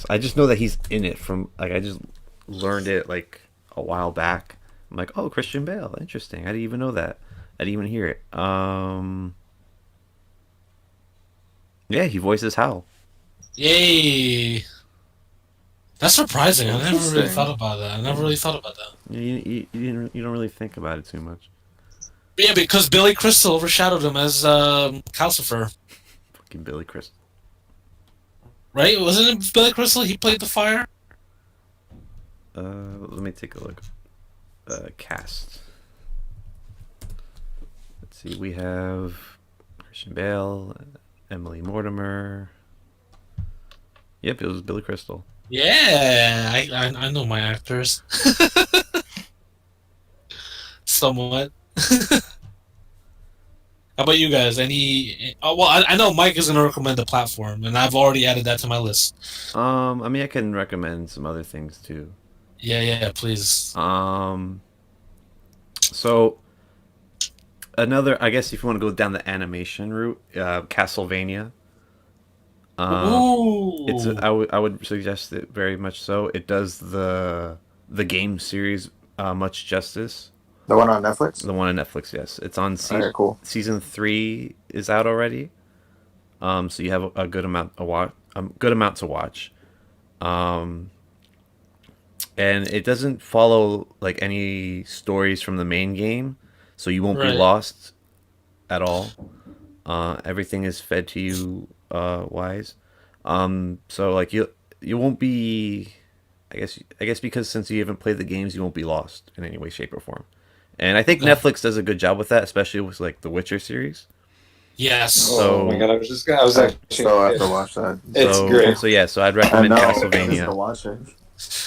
S2: I just know that he's in it from like I just learned it like a while back. I'm like, oh, Christian Bale, interesting. I didn't even know that. I didn't even hear it. Yeah, he voices Howl.
S1: Yay. That's surprising. I never really thought about that.
S2: You don't really think about it too much.
S1: Yeah, because Billy Crystal overshadowed him as Calcifer.
S2: Fucking Billy Crystal.
S1: Right? Wasn't it Billy Crystal? He played the fire?
S2: Let me take a look. Cast. Let's see. We have Christian Bale, Emily Mortimer. Yep, it was Billy Crystal.
S1: Yeah, I know my actors. Somewhat. How about you guys? I know Mike is going to recommend the platform, and I've already added that to my list.
S2: I mean, I can recommend some other things too.
S1: Yeah, please.
S2: So another, I guess, if you want to go down the animation route, Castlevania.
S1: Ooh.
S2: I would suggest it very much so. It does the game series much justice.
S4: The one on Netflix?
S2: The one on Netflix, yes. It's on
S4: Alright, cool.
S2: season 3 is out already. So you have a good amount to watch. And it doesn't follow like any stories from the main game, so you won't be lost at all. Everything is fed to you wise. So like you won't be, I guess because since you haven't played the games, you won't be lost in any way, shape, or form. And I think Netflix does a good job with that, especially with like the Witcher series.
S1: Yes.
S2: So,
S3: oh my god, I was actually
S4: So I have to watch that.
S3: It's great.
S2: So I'd recommend
S4: I
S2: Castlevania.
S4: to watch it.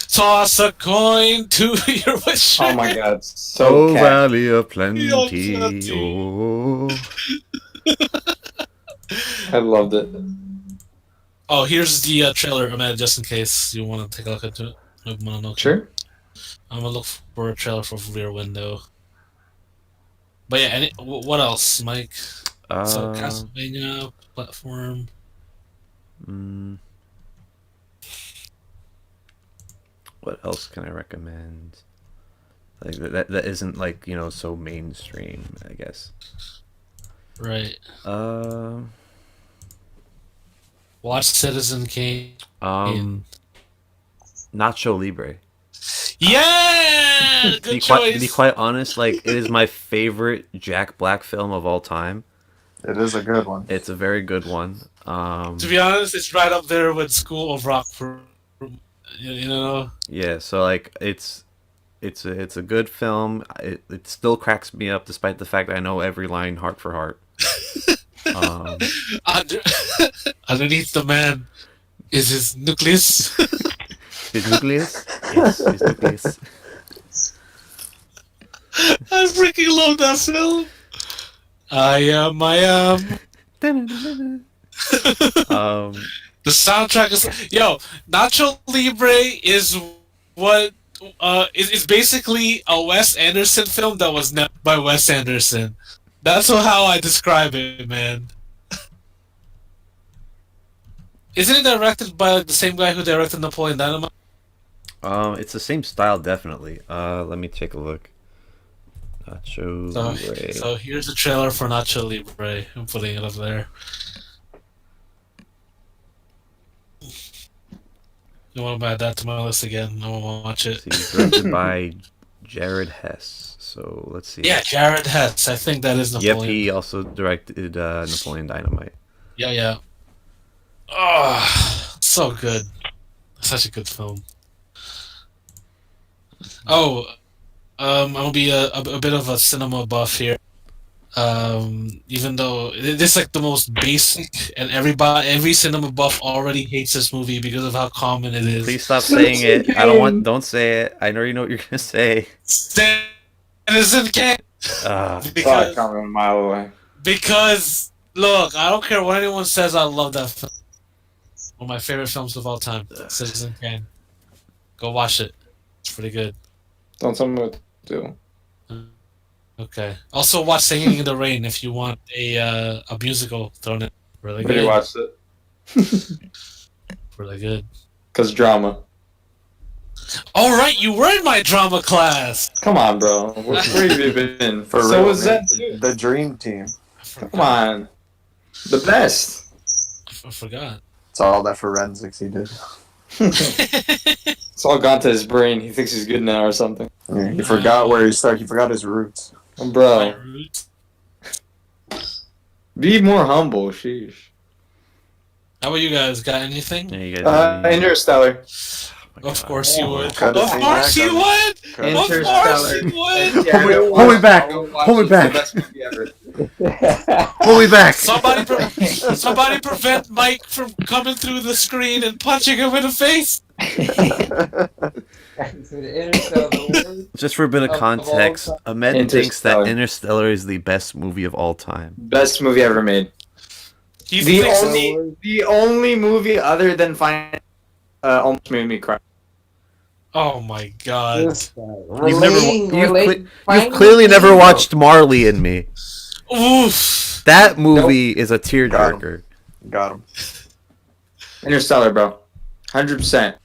S1: Toss a coin to your Witcher.
S3: Oh my god, so
S2: Oh,
S3: cat.
S2: Valley of Plenty.
S1: Oh,
S2: Oh.
S3: I loved it.
S1: Oh, here's the trailer, Ahmed, just in case you want to take a look at it.
S3: Sure.
S1: I'm going to look for a trailer for Rear Window. But yeah, what else, Mike? So Castlevania platform.
S2: What else can I recommend? Like that isn't like so mainstream, I guess.
S1: Right. Watch Citizen Kane.
S2: Nacho Libre.
S1: Yeah, good choice.
S2: To be quite honest, like it is my favorite Jack Black film of all time.
S4: It is a good one.
S2: It's a very good one.
S1: To be honest, it's right up there with School of Rock. You know.
S2: Yeah, so like it's a good film. It still cracks me up despite the fact that I know every line heart for heart.
S1: Under, underneath the man is his nucleus.
S2: His nucleus? Yes, his nucleus.
S1: I freaking love that film. I am. The soundtrack is Nacho Libre is what is basically a Wes Anderson film that was not by Wes Anderson. That's how I describe it, man. Isn't it directed by like, the same guy who directed Napoleon Dynamite?
S2: It's the same style, definitely. Let me take a look. Nacho Libre.
S1: So here's the trailer for Nacho Libre. I'm putting it up there. I want to add that to my list again. I want to watch it.
S2: It's directed by Jared Hess. So let's see.
S1: Yeah, Jared Hess. I think that is Napoleon.
S2: Yep, he also directed Napoleon Dynamite.
S1: Yeah. Oh, so good. Such a good film. Oh, I'm gonna be a bit of a cinema buff here. Even though this is like the most basic, and every cinema buff already hates this movie because of how common it is.
S2: Please stop saying it. Don't say it. I already know what you're gonna say.
S1: Citizen Kane.
S3: Because coming a mile away.
S1: Because look, I don't care what anyone says. I love that film. One of my favorite films of all time. Citizen Kane. Go watch it. It's pretty good.
S3: Don't tell me what to do.
S1: Okay. Also, watch Singing in the Rain if you want a musical thrown in. Really good.
S3: Really watched it.
S1: Really good.
S3: Cause drama.
S1: All right, you were in my drama class.
S3: Come on, bro. Where have you been?
S4: For
S3: so
S4: real,
S3: was
S4: man.
S3: that too.
S4: The dream team.
S3: Come on. The best.
S1: I forgot.
S4: It's all that forensics he did.
S3: It's all gone to his brain. He thinks he's good now or something.
S4: Yeah, he forgot where he started. He forgot his roots.
S1: My
S3: Bro,
S1: roots.
S3: be more humble. Sheesh.
S1: How about you guys? Got anything?
S2: Yeah, you guys.
S3: Interstellar.
S1: Of course you would.
S4: Cut
S1: Of
S4: it
S1: course
S4: back
S1: you
S4: on-
S1: would.
S4: cut it.
S1: Of course
S3: Interstellar.
S1: you would.
S3: Yeah,
S2: Hold me back.
S3: watch
S2: Hold me
S3: it.
S2: back.
S3: It's the best movie ever.
S2: Pull me back.
S1: Somebody prevent Mike from coming through the screen and punching him in the face.
S2: Just for a bit of
S5: Of all
S2: context,
S5: time.
S2: Ahmed thinks that
S3: Interstellar.
S2: Interstellar is the best movie of all time.
S3: Best movie ever made.
S1: He
S3: The
S1: thinks
S3: only movie other than Final almost made me cry.
S1: Oh my god.
S2: You've clearly never watched Marley and Me.
S1: Oof.
S2: That movie is a tearjerker.
S4: Got him.
S3: Interstellar, bro. 100%.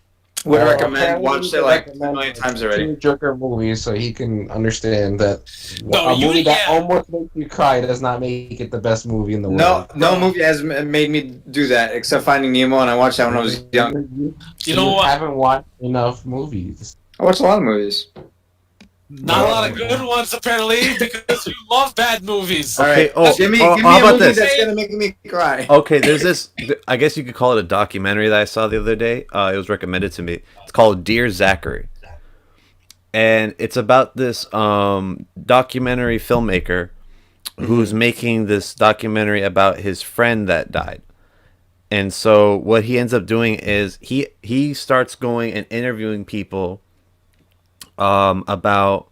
S3: Would recommend. Watched it like a million times already.
S5: Joker movie, so he can understand that
S1: No,
S5: a
S1: you-
S5: movie that
S1: yeah.
S5: almost makes you cry does not make it the best movie in the
S3: No,
S5: world.
S3: no movie has made me do that except Finding Nemo, and I watched that when I was young.
S1: You know what?
S5: haven't watched enough movies.
S3: I watched a lot of movies.
S1: Not a lot of good ones apparently because you love bad movies.
S3: All right,
S2: oh,
S3: give me
S2: how
S3: a
S2: about
S3: movie
S2: this?
S3: that's gonna make me cry.
S2: Okay, there's this. I guess you could call it a documentary that I saw the other day. It was recommended to me. It's called Dear Zachary, and it's about this documentary filmmaker who's making this documentary about his friend that died. And so what he ends up doing is he starts going and interviewing people about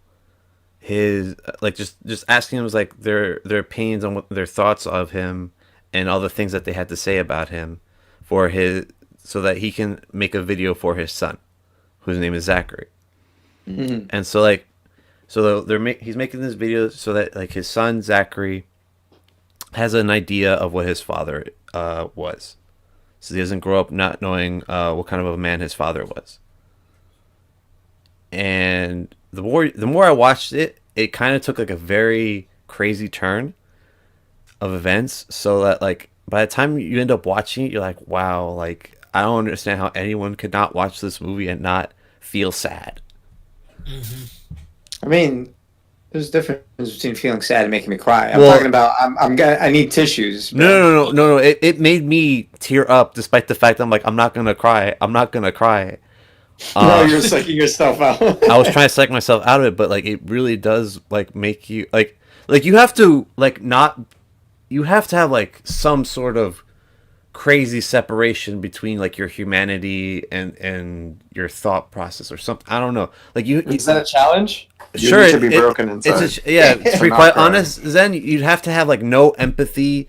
S2: his like just asking them like their opinions on what their thoughts of him and all the things that they had to say about him for his so that he can make a video for his son whose name is Zachary.
S3: Mhm.
S2: And so like he's making this video so that like his son Zachary has an idea of what his father was, so he doesn't grow up not knowing what kind of a man his father was. And the more I watched it, it kind of took like a very crazy turn of events. So that like by the time you end up watching it, you're like, wow, like I don't understand how anyone could not watch this movie and not feel sad.
S3: I mean, there's a difference between feeling sad and making me cry. I'm
S2: Well-
S3: talking about I need tissues. bro.
S2: No. It made me tear up despite the fact I'm like I'm not gonna cry.
S3: No, you're psyching yourself out.
S2: I was trying to psych myself out of it, but like it really does like make you like you have to like not you have to have like some sort of crazy separation between like your humanity and your thought process or something. I don't know. Like
S3: Is that a challenge?
S2: sure
S4: You need to be broken inside.
S2: yeah. To be
S4: not
S2: quite
S4: cry.
S2: honest, then you'd have to have like no empathy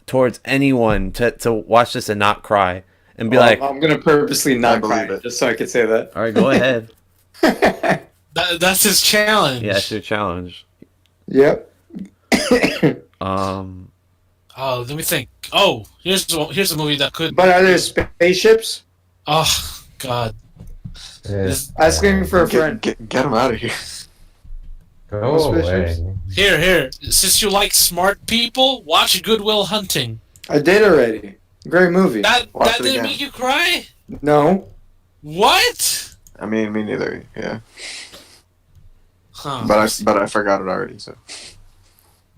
S2: towards anyone to watch this and not cry and be like,
S3: I'm gonna purposely
S4: I
S3: not
S4: believe
S3: cry
S4: it.
S3: just so I could say that.
S2: all right, go ahead.
S1: That's his challenge.
S2: Yeah, it's your challenge.
S3: Yep.
S1: Oh, let me think. Oh, here's a movie that could.
S3: But are there spaceships?
S1: Oh God.
S3: Asking for a friend.
S4: Get him out of here.
S5: Go
S3: Suspicious.
S5: away.
S1: Here. Since you like smart people, watch Goodwill Hunting.
S3: I did already. Great movie.
S1: That
S4: Watch it
S1: didn't
S4: again.
S1: make you cry?
S3: No.
S1: What?
S4: I mean, me neither. Yeah,
S1: Huh.
S4: but I forgot it already. So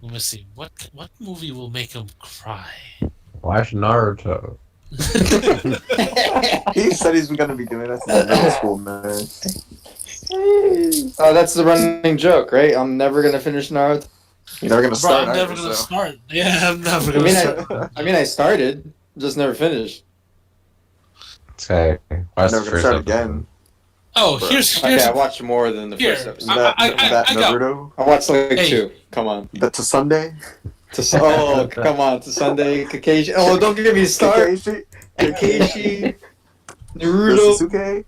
S1: Let me see. What movie will make him cry?
S5: Watch Naruto.
S4: he said he's gonna be doing that since middle school, man.
S3: Oh, that's the running joke, right? I'm never gonna finish Naruto.
S4: You're never gonna
S1: Bro,
S4: start.
S1: I'm never
S4: either,
S1: gonna
S4: so.
S1: start. Yeah, I'm never
S3: I
S1: gonna
S3: mean,
S1: start.
S3: I started, just never finished.
S5: Okay. Watch
S4: Never
S5: the
S4: gonna
S5: first
S4: start
S5: episode.
S4: again.
S1: Oh,
S4: Bro.
S1: here's
S3: Okay, I watched more than the
S1: Here,
S3: first episode.
S4: That
S1: I got-
S4: Naruto.
S3: I watched like
S1: Hey.
S3: 2. Come on.
S4: The to Sunday.
S3: Oh, come on. To Sunday, Kakashi. Oh, don't get me started.
S4: Kakashi.
S3: Kakashi,
S4: The
S3: Naruto.
S4: Sasuke.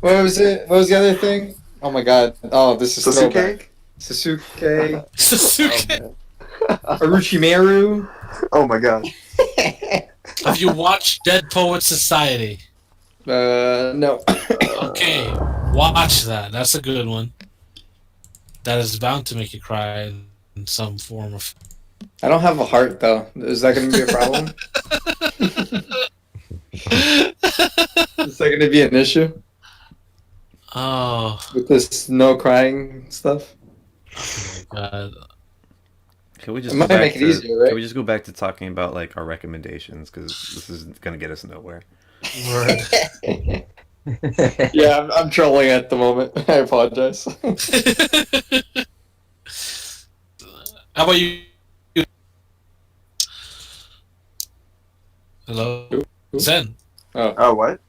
S3: What was it? What was the other thing? Oh my god. Oh, this is
S4: Sasuke?
S3: throwback. Sasuke.
S1: Sasuke.
S3: Orochimaru.
S4: Oh my god.
S1: Have you watched Dead Poets Society?
S3: No.
S1: Okay, watch that. That's a good one. That is bound to make you cry in some form of.
S3: I don't have a heart though. Is that going to be a problem? Is that going to be an issue
S1: Oh
S3: with this no crying stuff?
S1: God.
S2: Can we just
S3: It
S2: go
S3: might
S2: back
S3: make it
S2: to,
S3: easier, right?
S2: Can we just go back to talking about like our recommendations because this is gonna get us nowhere.
S1: Word.
S3: Yeah, I'm trolling at the moment. I apologize.
S1: How about you? Hello, Zen.
S4: Oh what?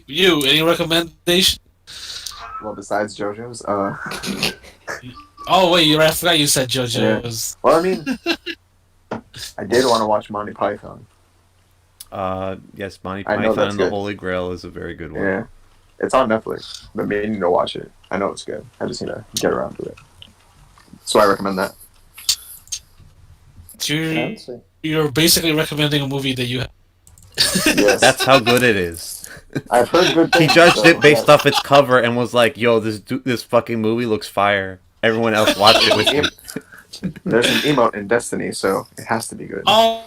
S1: You any recommendation?
S4: Well, besides JoJo's,
S1: Oh wait, I forgot you said JoJo's.
S4: well, I mean, I did want to watch Monty Python.
S2: Yes, Monty
S4: I know
S2: Python
S4: that's
S2: and the
S4: good.
S2: Holy Grail is a very good one.
S4: Yeah, it's on Netflix, but me need to watch it. I know it's good. I just need to get around to it. So I recommend that.
S1: You're basically recommending a movie that you.
S4: Yes,
S2: That's how good it is.
S4: I've heard good
S2: He
S4: things.
S2: judged
S4: so,
S2: it based
S4: yeah.
S2: off its cover and was like, "Yo, this fucking movie looks fire." Everyone else watch it with you.
S4: There's an emote in Destiny, so it has to be good.
S1: Oh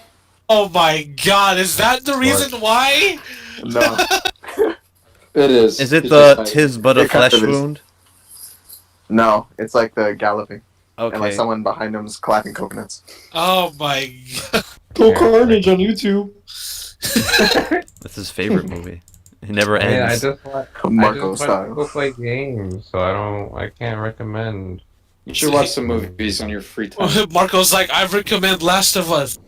S1: my God! Is that the reason why?
S4: No,
S3: It is.
S2: Is it
S3: It's
S2: the
S3: just like-
S2: "Tis but a
S4: It kind
S2: flesh
S4: of is.
S2: wound"?
S4: no, it's like the galloping, and like
S2: Okay.
S4: someone behind him is clapping coconuts.
S1: Oh my God!
S3: Go Carnage on YouTube.
S2: That's his favorite movie. It never
S5: I mean, I
S2: ends.
S5: just want
S4: Marco
S5: to
S4: style.
S5: go play games, so I can't recommend.
S3: You should watch some movies on your free time.
S1: Marco's like, I recommend Last of Us.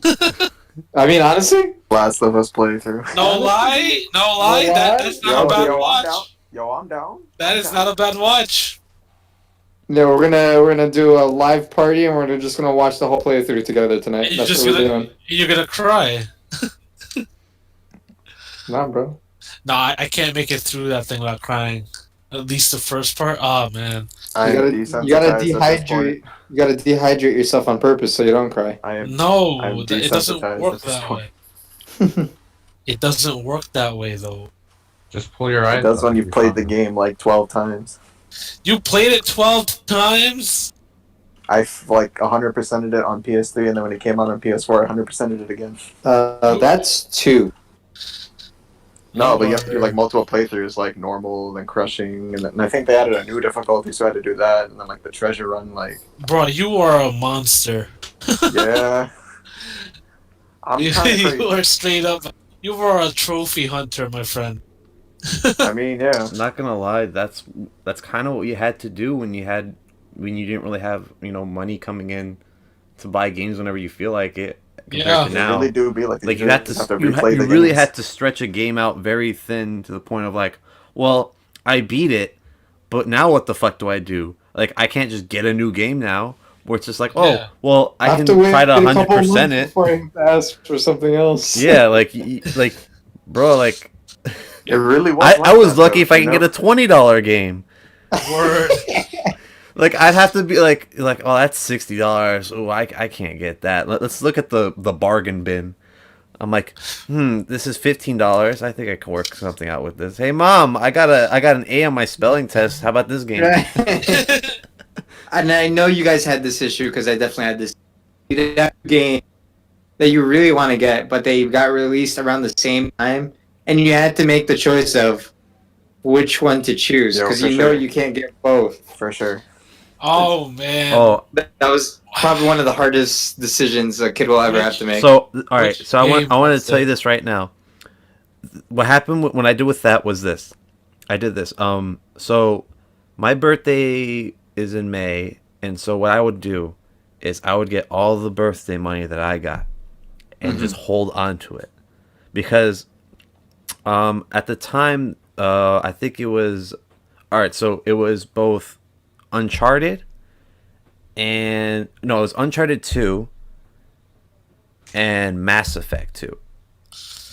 S3: I mean, honestly,
S4: Last of Us playthrough.
S1: No lie, no lie.
S3: No lie?
S1: That's not a bad
S4: I'm down.
S1: watch.
S4: Yo, I'm down.
S1: That is not a bad watch.
S3: no, we're gonna do a live party and we're just gonna watch the whole playthrough together tonight.
S1: You're
S3: That's
S1: just
S3: what we're
S1: gonna,
S3: doing.
S1: you're gonna cry.
S3: Nah, bro.
S1: No, I can't make it through that thing without crying. At least the first part. Oh man.
S4: I
S3: You
S4: am
S3: gotta
S4: desensitized at this
S3: dehydrate.
S4: point.
S3: You gotta dehydrate yourself on purpose so you don't cry.
S4: I am.
S1: No,
S4: I'm
S1: it doesn't
S4: desensitized
S1: work
S4: at this
S1: that
S4: point.
S1: way. It doesn't work that way though.
S5: Just pull your eyes.
S4: It does
S5: up
S4: when
S5: and
S4: you've
S5: be
S4: played the
S5: fine.
S4: game like 12 times.
S1: You played it 12 times.
S4: I like 100%ed it on PS3, and then when it came out on PS4, I 100%ed it again.
S3: That's 2.
S4: No, but you have to do like multiple playthroughs, like normal, then crushing, and I think they added a new difficulty, so I had to do that, and then like the treasure run, like
S1: Bro, you are a monster.
S4: yeah. I'm kind of
S1: You
S4: crazy.
S1: are straight up. You are a trophy hunter, my friend.
S4: I mean, yeah.
S2: I'm not gonna lie, that's kind of what you had to do when you didn't really have money coming in to buy games whenever you feel like it. Compared
S1: Yeah.
S2: to
S4: They
S2: now,
S4: really do be like,
S2: like
S4: you
S2: you had
S4: just
S2: to
S4: have to replay
S2: you
S4: the
S2: really
S4: games.
S2: had to stretch a game out very thin to the point of like, well, I beat it, but now what the fuck do I do? Like I can't just get a new game now. Where it's just like, oh,
S1: Yeah.
S2: well, I
S3: have
S2: can
S3: to wait
S2: try to
S3: a couple
S2: 100%
S3: months
S2: it.
S3: before I have to ask for something else.
S2: Yeah, like, bro, like,
S4: It really was.
S2: I was lucky if I can get a $20 game.
S1: Word.
S2: Like I'd have to be like, oh, that's $60. Oh, I can't get that. Let's look at the bargain bin. I'm like, this is $15. I think I can work something out with this. Hey, mom, I got an A on my spelling test. How about this game?
S3: And I know you guys had this issue because I definitely had this. You have a game that you really want to get, but they got released around the same time, and you had to make the choice of which one to choose
S4: Yo,
S3: because
S4: for
S3: you know
S4: sure.
S3: you can't get both.
S4: For sure.
S1: Oh man.
S2: Oh,
S3: That was probably one of the hardest decisions a kid will ever have to make.
S2: so all right.
S1: Which
S2: So I want
S1: game
S2: to
S1: was
S2: tell you
S1: it?
S2: this right now. What happened when I did with that was this. I did this. So my birthday is in May, and so what I would do is I would get all the birthday money that I got and just hold on to it because at the time I think it was all right. So it was both Uncharted and no, it was Uncharted 2 and Mass Effect 2.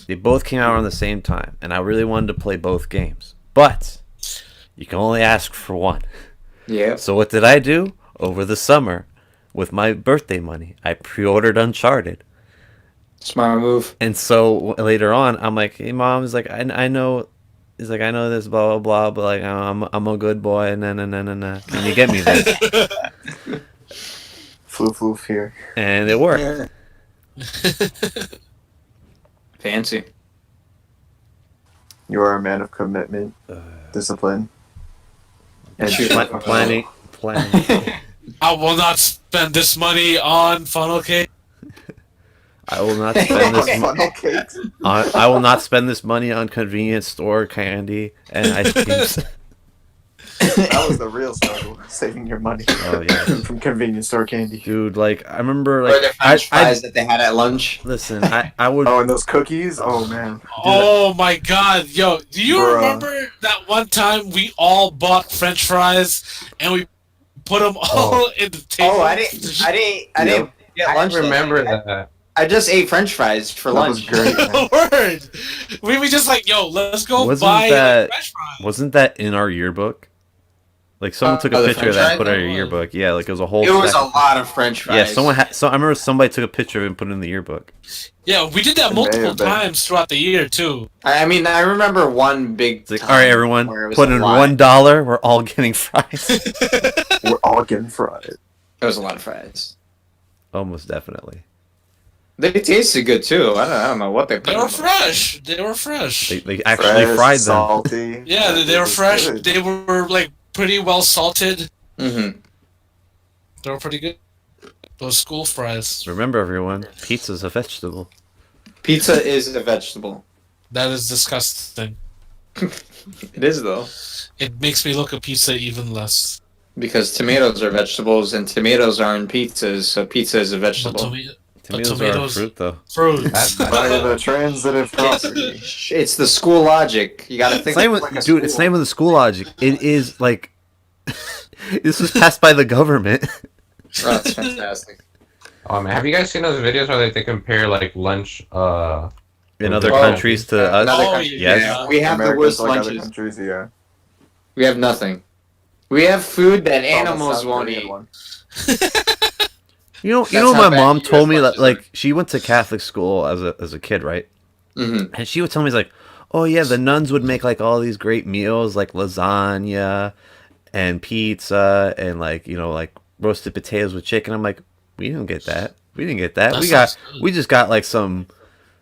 S2: They both came out around the same time, and I really wanted to play both games. But you can only ask for one.
S3: Yeah.
S2: So what did I do? Over the summer, with my birthday money, I pre-ordered Uncharted.
S3: Smart move.
S2: And so later on, I'm like, "Hey, mom," is like, I know, he's like, "I know this, blah blah blah," but like, I'm a good boy, nah nah nah nah nah. Can you get me this?
S4: Floof here.
S2: And it worked.
S3: Fancy.
S4: You are a man of commitment, discipline, and
S2: Planning.
S1: I will not spend this money on funnel cake.
S2: I will not spend this.
S4: funnel cakes.
S2: I will not spend this money on convenience store candy and ice creams.
S4: That was the real struggle, saving your money
S2: Oh yeah,
S4: from convenience store candy.
S2: dude. Like I remember,
S3: Or
S2: like
S3: the French fries that they had at lunch.
S2: listen. I would.
S4: Oh, and those cookies. Oh man.
S1: Oh my god, yo, do you
S4: Bruh.
S1: remember that one time we all bought French fries and we put them all in the table?
S3: Oh, I didn't get
S5: I
S3: lunch.
S5: remember
S3: that.
S5: that.
S3: I just ate French fries for
S4: That was
S3: lunch.
S4: great. Man.
S1: Word. We were just like, yo, let's go
S2: Wasn't
S1: buy
S2: that-
S1: French fries.
S2: Wasn't that in our yearbook? Like someone took a
S3: the
S2: picture of
S3: French
S2: that,
S3: fries?
S2: and put it in our
S1: It was.
S2: yearbook. Yeah, like it was a whole.
S3: It was a
S2: stack.
S3: lot of French fries.
S2: Yeah, someone had. So I remember somebody took a picture of it and put it in the yearbook.
S1: Yeah, we did that
S4: It may
S1: multiple
S4: have been.
S1: times throughout the year too.
S3: I mean, I remember one big.
S2: It's like,
S3: time
S2: all right, everyone,
S3: where it was
S2: put
S3: a
S2: in
S3: lot.
S2: $1. We're all getting fries.
S4: We're all getting fried.
S3: It was a lot of fries.
S2: Almost definitely.
S3: They tasted good too. I don't know what they put.
S1: They
S3: in
S1: were
S3: them.
S1: fresh. They were fresh.
S2: They actually
S4: Fresh,
S2: fried them.
S4: salty.
S1: Yeah, they were
S4: was
S1: fresh.
S4: good.
S1: They were like pretty well salted.
S3: Mm-hmm.
S1: They were pretty good. Those school fries.
S2: Remember, everyone, pizza's a vegetable.
S3: Pizza is a vegetable.
S1: That is disgusting.
S3: It is though,
S1: It makes me look at pizza even less.
S3: because tomatoes are vegetables and tomatoes are in pizzas, so pizza is a
S1: But
S3: vegetable.
S2: Tomatoes are a
S1: tomatoes-
S2: fruit, though.
S1: Fruit.
S4: By the transitive property.
S3: It's the school logic. You gotta
S2: It's
S3: think
S2: not
S3: of
S2: even,
S3: it like a
S2: dude. It's not even the school logic. It is like this was passed by the government.
S3: Oh, that's fantastic.
S5: Have you guys seen those videos where they compare like lunch?
S2: In other
S3: Oh,
S2: countries to us.
S3: Another
S1: Oh,
S3: country.
S2: yes.
S3: Yeah, we have the
S4: Americans
S3: worst
S4: like other
S3: lunches.
S4: countries, yeah.
S3: We have nothing. We have food that
S4: Oh, the
S3: animals
S4: South
S3: won't
S4: Korean
S3: eat.
S4: one.
S2: You know,
S3: That's
S2: you know,
S3: how
S2: my
S3: bad
S2: mom
S3: US
S2: told me that,
S3: lunches are.
S2: like, she went to Catholic school as a kid, right?
S3: Mm-hmm.
S2: And she would tell me, like, oh yeah, the nuns would make like all these great meals, like lasagna and pizza and like like roasted potatoes with chicken. I'm like, we didn't get that. We didn't get that.
S1: That
S2: We got
S1: sounds good.
S2: we just got like some.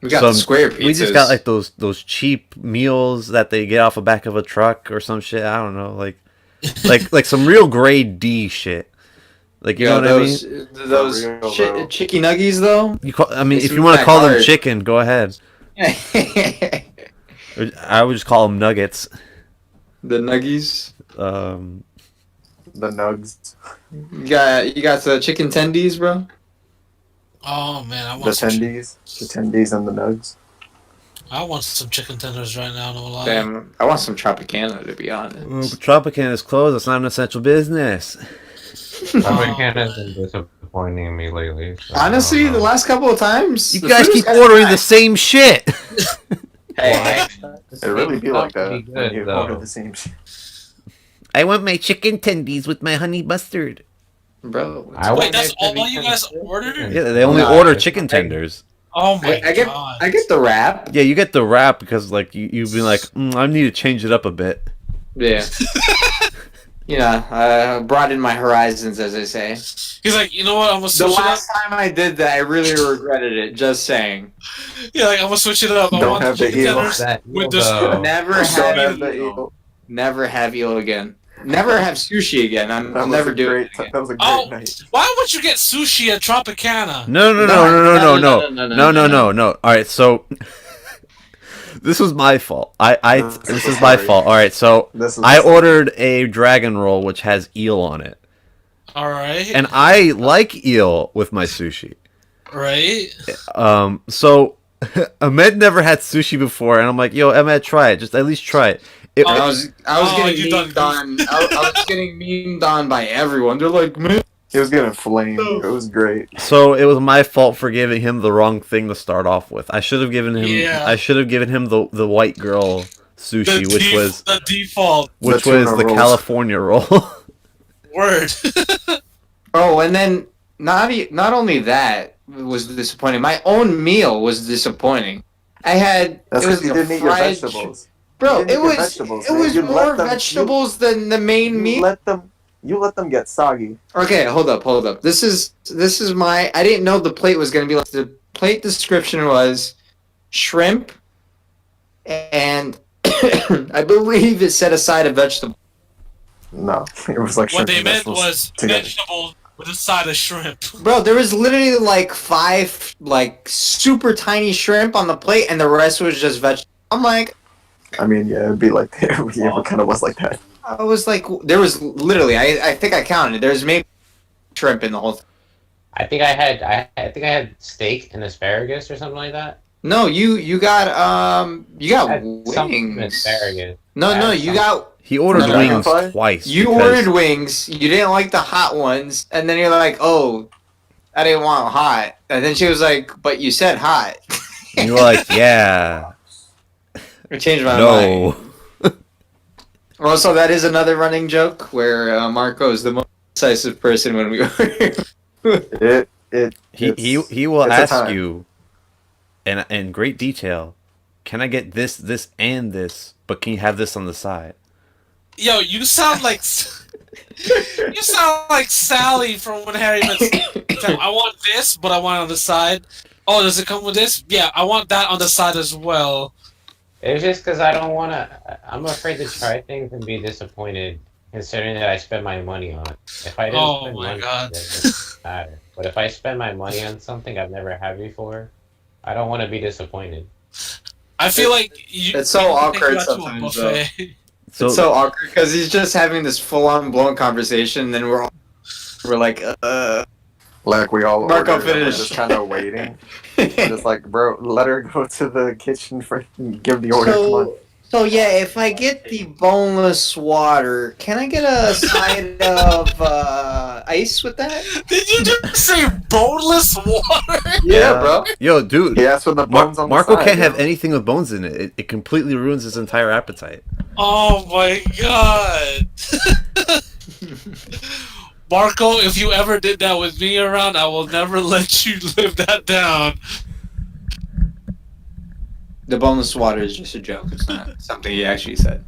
S3: We got
S2: some
S3: square pizzas.
S2: We just got like those cheap meals that they get off the back of a truck or some shit. I don't know, like some real grade D shit. Like you know what
S3: those,
S2: I mean?
S3: Those
S4: For real, bro.
S3: chicky nuggies though.
S2: You call, I mean,
S3: It's
S2: if you want to
S3: not
S2: call them
S3: hard.
S2: chicken, go ahead. I would just call them nuggets.
S3: The nuggies.
S4: The nugs.
S3: You got the chicken tendies, bro.
S1: Oh man, I
S4: The
S1: want some.
S4: tendies. The tendies and the nugs.
S1: I want some chicken tenders right now. No lie.
S3: Damn, I want some Tropicana to be honest.
S2: Tropicana is closed. It's not an essential business.
S5: Tropicana's been disappointing me lately. So
S3: Honestly, the last couple of times,
S2: You
S3: the
S2: guys
S3: food
S2: keep
S3: was kinda
S2: ordering
S3: bad.
S2: the same shit.
S3: Hey,
S4: It really be like that
S5: Good,
S4: when you
S5: though.
S4: order the same shit.
S2: I want my chicken tendies with my honey mustard.
S3: bro.
S5: I
S1: Wait,
S5: want
S1: that's
S5: it to be
S1: all you guys
S5: consistent.
S1: ordered?
S2: Yeah, they only
S3: Nah,
S2: order
S5: it's
S2: chicken
S5: like-
S2: tenders.
S1: Oh my
S3: I
S1: god.
S3: get the wrap.
S2: Yeah, you get the wrap because like you've been like, I need to change it up a bit.
S3: Yeah. Broaden my horizons, as I say.
S1: He's like, you know what? I'm gonna
S3: The
S1: switch it up.
S3: last time I did that, I really regretted it. Just saying.
S1: Yeah, like I'm gonna switch it up. I
S4: Don't
S1: want
S4: have the
S1: chicken
S4: eel.
S1: tenders
S5: That
S1: with
S5: eel,
S1: this.
S5: though.
S3: Never
S4: Don't
S3: have
S4: have the
S3: eel.
S4: eel.
S3: Never have eel again. Never have sushi again.
S4: That
S3: I'll
S4: was
S3: never
S4: a
S3: do
S4: great.
S3: it again.
S4: That was a great
S1: Oh.
S4: night.
S1: Why would you get sushi at Tropicana?
S2: No. All right, so this was my fault. This is my fault. All right, so
S4: This is
S2: I ordered a dragon roll which has eel on it,
S1: All right.
S2: and I like eel with my sushi.
S1: Right.
S2: So Ahmed never had sushi before, and I'm like, yo, Ahmed, try it. Just at least try it.
S3: I was
S1: Oh,
S3: getting
S1: you done
S3: memed on. I was getting memed on by everyone. They're like, man.
S4: He was getting flamed. It was great.
S2: So it was my fault for giving him the wrong thing to start off with. I should have given him.
S1: Yeah.
S2: I should have given him the white girl sushi, which was
S1: the default
S2: which
S4: The
S2: was
S4: tuna
S2: the
S4: rolls.
S2: California roll.
S1: word.
S3: Oh, and then not only that was disappointing. My own meal was disappointing. I had
S4: That's
S3: it was
S4: because you didn't eat your
S3: fried
S4: vegetables.
S3: Bro,
S4: You didn't
S3: it
S4: eat your
S3: was
S4: vegetables,
S3: it
S4: man.
S3: was
S4: You
S3: more
S4: let them-
S3: vegetables than the main meal.
S4: You let them get soggy.
S3: Okay, hold up. This is my. I didn't know the plate was gonna be like. The plate description was shrimp, and I believe it said a side of vegetable.
S4: No, it was like
S1: What
S4: shrimp
S1: they
S4: and
S1: meant
S4: vegetables
S1: was
S4: together.
S1: vegetable with a side of shrimp.
S3: Bro, there was literally like 5 like super tiny shrimp on the plate, and the rest was just vegetable. I'm like,
S4: I mean, yeah, it'd be like yeah, it kind of was like that.
S3: I was like, there was literally. I think I counted. There's maybe shrimp in the whole thing.
S5: I think I had steak and asparagus or something like that.
S3: No, you got
S5: I had some
S3: wings.
S5: asparagus.
S3: No,
S5: I had
S3: you
S5: some.
S3: got
S2: He ordered
S3: No,
S2: wings
S4: Dragonfly?
S2: twice.
S3: you
S2: because-
S3: ordered wings. You didn't like the hot ones, and then you're like, oh, I didn't want hot. And then she was like, but you said hot.
S2: and you were like, yeah,
S3: I changed my mind.
S2: no.
S3: Also, that is another running joke where Marco is the most decisive person when we order.
S2: He will
S4: it's a
S2: ask
S4: time.
S2: you in great detail, can I get this, and this, but can you have this on the side?
S1: Yo, you sound like Sally from when Harry met Sally. I want this, but I want it on the side. Oh, does it come with this? Yeah, I want that on the side as well.
S5: It's just because I don't want to. I'm afraid to try things and be disappointed, considering that I spend my money on it. If I didn't
S1: Oh
S5: spend
S1: my
S5: money,
S1: God.
S5: on it doesn't matter. But if I spend my money on something I've never had before, I don't want to be disappointed.
S1: I feel like you.
S3: It's so
S1: you
S3: awkward
S1: go to a
S3: sometimes,
S1: buffet.
S3: It's so awkward because he's just having this full-on blown conversation, and then we're like,
S4: Like we all
S3: Marco
S4: ordered, and we're
S3: finished.
S4: just kind of waiting. We're just like, bro, let her go to the kitchen for and give the order. Come on.
S3: So yeah, if I get the boneless water, can I get a side of ice with that?
S1: Did you just say boneless water?
S3: Yeah, bro.
S2: Yo, dude,
S4: He asked for the bones on the
S2: Marco
S4: side,
S2: can't
S4: yo.
S2: have anything with bones in it. It completely ruins his entire appetite.
S1: Oh my god. Marco, if you ever did that with me around, I will never let you live that down.
S3: The boneless water is just a joke. It's not something he actually said.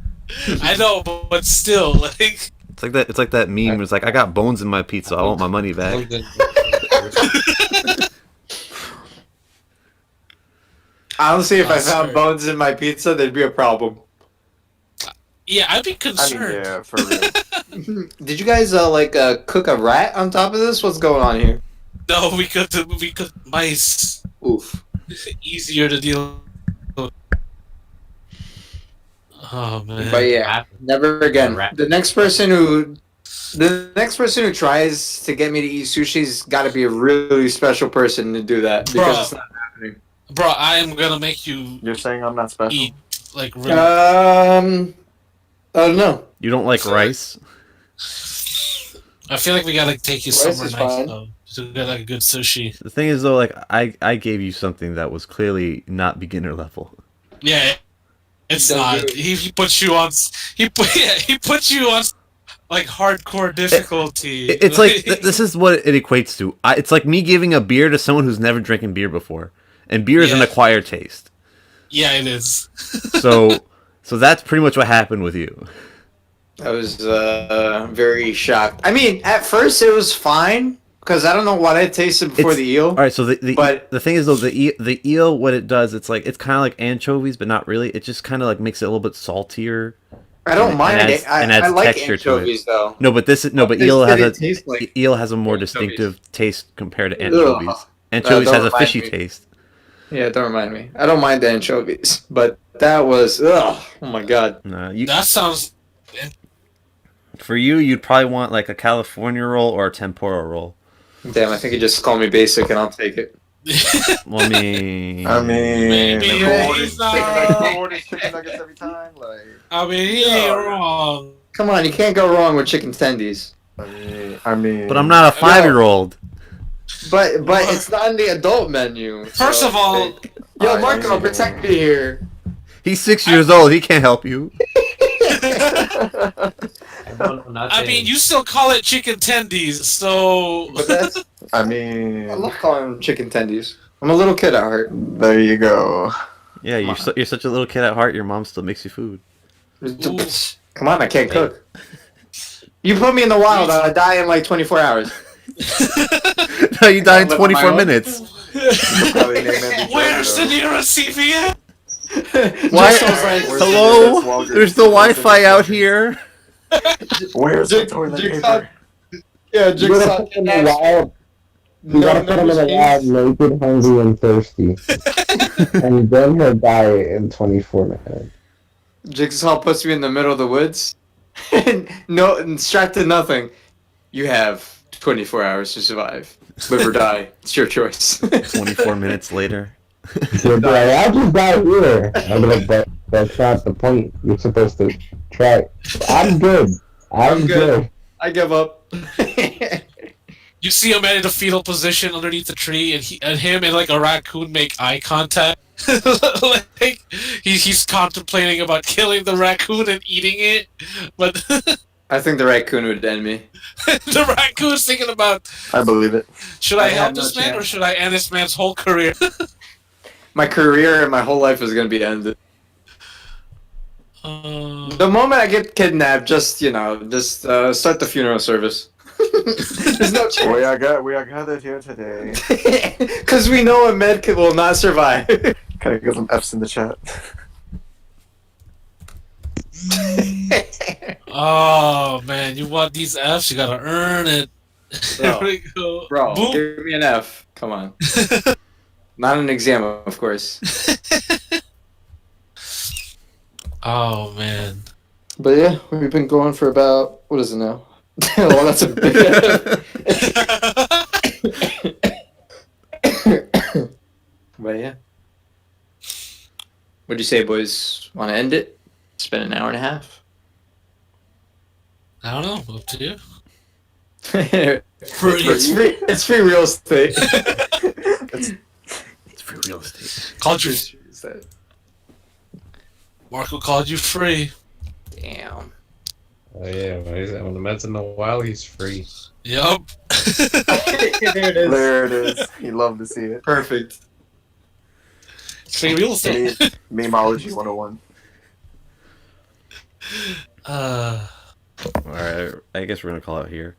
S1: I know, but still, like,
S2: It's like that. It's like that meme. Where it's like, I got bones in my pizza. I want my money back.
S3: Honestly, if I
S1: Oh,
S3: found
S1: sorry.
S3: bones in my pizza, there'd be a problem.
S1: yeah, I'd be
S4: I mean,
S1: concerned.
S4: yeah, for real.
S3: Did you guys cook a rat on top of this? What's going on here?
S1: No, we could mice.
S3: Oof.
S1: Easier to deal with. Oh man.
S3: But yeah, never again. The next person who tries to get me to eat sushi's got to be a really special person to do that because
S1: Bro.
S3: it's not happening.
S1: Bro, I am gonna make you
S4: You're saying I'm not special?
S1: eat like really.
S3: I don't know.
S2: You don't like rice?
S1: I feel like we gotta take you
S3: Rice
S1: somewhere
S3: is
S1: nice
S3: fine.
S1: though to get like a good sushi.
S2: The thing is though, like I gave you something that was clearly not beginner level.
S1: Yeah, it's
S3: Don't
S1: not.
S3: do it.
S1: He puts you on. He puts you on like hardcore difficulty.
S2: It's like this is what it equates to. It's like me giving a beer to someone who's never drinking beer before, and beer is an
S1: Yeah.
S2: acquired taste.
S1: Yeah, it is.
S2: So that's pretty much what happened with you.
S3: I was very shocked. I mean, at first it was fine because I don't know what I tasted before
S2: It's-
S3: the eel.
S2: All right, so
S3: But-
S2: the thing is though, the eel, what it does, it's like it's kind of like anchovies, but not really. It just kind of like makes it a little bit saltier.
S3: I don't
S2: and
S3: mind
S2: adds-
S3: it.
S2: and
S3: I
S2: adds
S3: like
S2: texture to it.
S3: anchovies though.
S2: No, but
S3: They
S2: eel
S3: said
S2: has
S3: it tastes like
S2: eel has a more
S3: anchovies.
S2: distinctive taste compared to
S3: Ugh.
S2: anchovies. Anchovies
S3: don't
S2: has a
S3: remind
S2: fishy
S3: me.
S2: taste.
S3: Yeah, don't remind me. I don't mind the anchovies, but that was oh my god.
S1: That sounds.
S2: For you, you'd probably want like a California roll or a tempura roll.
S3: Damn, I think you just called me basic and I'll take it.
S2: Well, I mean,
S1: Maybe he's not-
S4: who orders chicken nuggets every time? Like,
S1: I mean, he ain't wrong.
S3: Come on, you can't go wrong with chicken tendies.
S4: I mean.
S2: but I'm not a 5-year-old.
S3: But it's not on the adult menu.
S1: First of all,
S3: yo, Marco, protect me here.
S2: He's 6 years old. He can't help you.
S5: I don't know nothing.
S1: I mean, you still call it chicken tendies, so.
S3: But that's
S4: I
S3: I
S4: mean.
S3: love calling them chicken tendies. I'm a little kid at heart.
S4: There you go.
S2: Yeah, you're such a little kid at heart. Your mom still makes you food.
S1: Ooh.
S3: Come on, I can't cook. You put me in the wild, I'll die in like 24 hours.
S2: No, you die in
S3: Live on my
S2: 24
S3: own?
S2: minutes.
S4: Probably name every
S1: Where's the
S4: show,
S1: nearest CVS?
S2: Why?
S3: Just so like,
S4: Where's
S2: Hello?
S4: the-
S2: There's no Wi-Fi out here.
S4: Where's the
S3: Jig-
S4: toilet
S3: Jigsaw-
S4: paper?
S3: yeah,
S5: You gotta put him in the wild. You gotta put him in the wild, naked, hungry, and thirsty, and then he'll die in 24 minutes.
S3: Jigsaw puts me in the middle of the woods. And strapped to nothing. You have 24 hours to survive. Live or die. It's your choice.
S2: 24 minutes later.
S5: He'll be like, I'll just die here. I'm like, that's not the point. You're supposed to try. I'm good. I'm good.
S3: I give up.
S1: You see him in a fetal position underneath the tree, and him and like a raccoon make eye contact. Like he's contemplating about killing the raccoon and eating it, but
S3: I think the raccoon would end me.
S1: the raccoon's thinking about,
S4: I believe it.
S1: should I
S3: I
S1: help
S3: have no
S1: this man or
S3: chance.
S1: should I end this man's whole career?
S3: My career and my whole life is gonna be ended. The moment I get kidnapped, just start the funeral service. There's no chance.
S4: We are gathered here today.
S3: Because we know a med kit will not survive.
S4: Can I get some F's in the chat?
S1: Oh man, you want these Fs? You gotta earn it. Here
S3: Bro,
S1: we go.
S3: bro,
S1: Boop.
S3: give me an F. Come on. Not an exam, of course.
S1: Oh man.
S3: But yeah, we've been going for about, what is it now? Well, that's a big But yeah. What'd you say, boys? Want to end it? It's been an hour and a half.
S1: I don't know. Up to you.
S3: It's free real estate.
S2: It's free real estate.
S1: Called you. Marco called you free.
S3: Damn.
S5: Oh yeah, when the man's in the wild, he's free.
S1: Yup.
S3: There it is.
S4: There it is. You love to see it.
S3: Perfect.
S1: Free real estate.
S4: Memeology 101.
S2: Alright, I guess we're gonna call it here.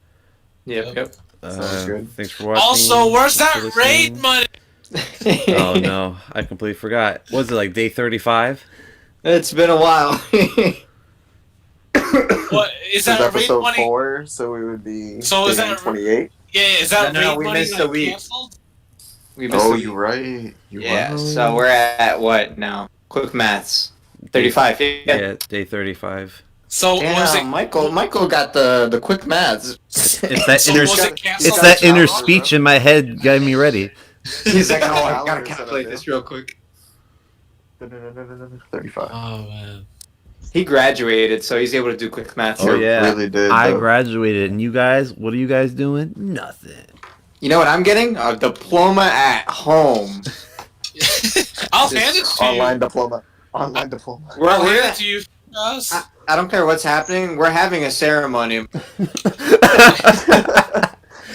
S3: Yep.
S4: Sounds good.
S2: Thanks for watching.
S1: Also, where's
S2: Thanks
S1: that
S2: for
S1: raid
S2: listening.
S1: money?
S2: Oh no, I completely forgot. Was it like day 35?
S3: It's been a while.
S1: What is
S4: This is
S1: that raid
S4: episode
S1: money?
S4: 4, so we would be
S1: So is that-
S4: 28.
S1: Yeah, is that
S3: No,
S1: raid
S3: we
S1: money
S3: missed
S1: like
S3: a week.
S1: canceled?
S3: We missed
S4: Oh,
S3: a week.
S4: you're right. You're
S3: Yeah,
S4: right.
S3: so we're at what now? Quick maths. 35. Yeah.
S2: Yeah, day 35.
S1: So was
S3: Damn, Michael got the quick maths.
S2: It's that
S1: So
S2: inner.
S1: was it canceled?
S2: It's that inner speech in my head getting me ready.
S3: He's like, oh, I
S4: Calendar
S3: gotta
S4: set up,
S3: calculate
S4: yeah.
S3: this real quick.
S4: 35.
S1: Oh man.
S3: He graduated, so he's able to do quick maths.
S2: Oh
S4: It
S2: yeah,
S4: really did,
S2: I
S4: though.
S2: graduated, and you guys, what are you guys doing? Nothing.
S3: You know what I'm getting? A diploma at home.
S1: I'll hand it to
S4: Online
S1: you.
S4: diploma. Online diploma.
S1: I'll
S3: We're
S1: hand it to you. Guys.
S3: I don't care what's happening. We're having a ceremony.
S2: I'll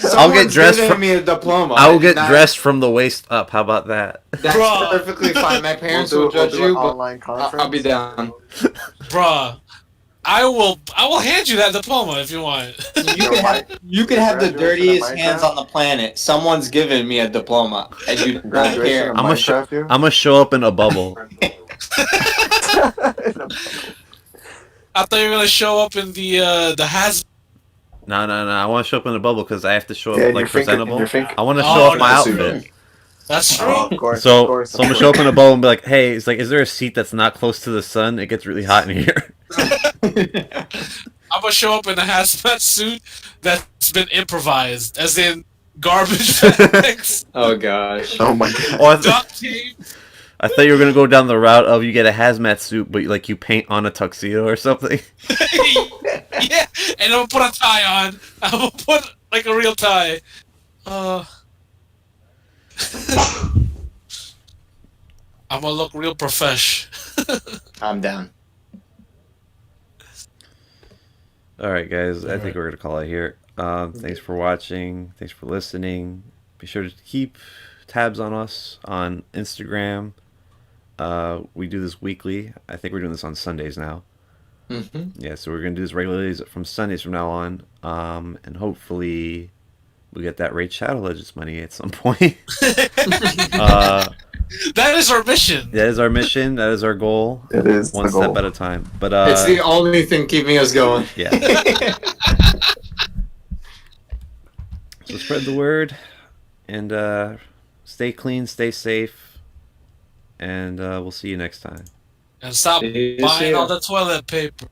S2: get
S3: Someone's
S2: dressed
S3: giving
S2: from.
S3: me a diploma.
S2: I will get
S3: Not-
S2: dressed from the waist up. How about that?
S3: That's
S1: Bruh.
S3: perfectly fine. My parents
S4: We'll
S3: will judge
S4: do
S3: you,
S4: an
S3: but
S4: online conference.
S3: I'll be down.
S1: Bruh. I will hand you that diploma if you want.
S3: You could have the
S4: Graduation of
S3: dirtiest hands
S4: Minecraft?
S3: on the planet. Someone's giving me a diploma, and you don't
S4: Graduation
S3: care.
S4: of
S2: I'm
S4: Minecraft, dude.
S2: gonna show up in a bubble.
S1: I thought you were gonna show up in the has.
S2: No. I want to show up in a bubble because I have to show up
S4: Yeah, and
S2: like
S4: your finger- and
S2: presentable.
S4: your finger-
S2: I want to
S1: Oh,
S2: show off my
S1: that's
S2: outfit.
S1: That's true.
S4: Oh, of course,
S2: So,
S4: of course,
S2: I'm gonna show up in a bubble and be like, "Hey, it's like, is there a seat that's not close to the sun? It gets really hot in here."
S1: I'm gonna show up in a hazmat suit that's been improvised, as in garbage bags,
S3: Oh gosh.
S4: Oh my god.
S2: Oh, I,
S1: duct tape.
S2: I thought you were gonna go down the route of you get a hazmat suit, but like you paint on a tuxedo or something.
S1: Yeah, and I'm gonna put a tie on. I'm gonna put like a real tie. I'm gonna look real profesh.
S3: I'm down.
S2: All right, guys. I think
S1: Alright.
S2: we're gonna call it here. Thanks for watching. Thanks for listening. Be sure to keep tabs on us on Instagram. We do this weekly. I think we're doing this on Sundays now.
S3: Mm-hmm.
S2: Yeah, so we're gonna do this regularly from Sundays from now on. And hopefully we get that Raid Shadow Legends money at some point.
S1: That is our mission.
S2: That is our mission. That is our goal.
S4: It is
S2: One
S4: the
S2: step
S4: goal.
S2: at a time. But
S3: It's the only thing keeping us going.
S2: yeah. So spread the word, and stay clean, stay safe, and we'll see you next time.
S1: And stop
S3: See you
S1: buying
S3: soon.
S1: all the toilet paper.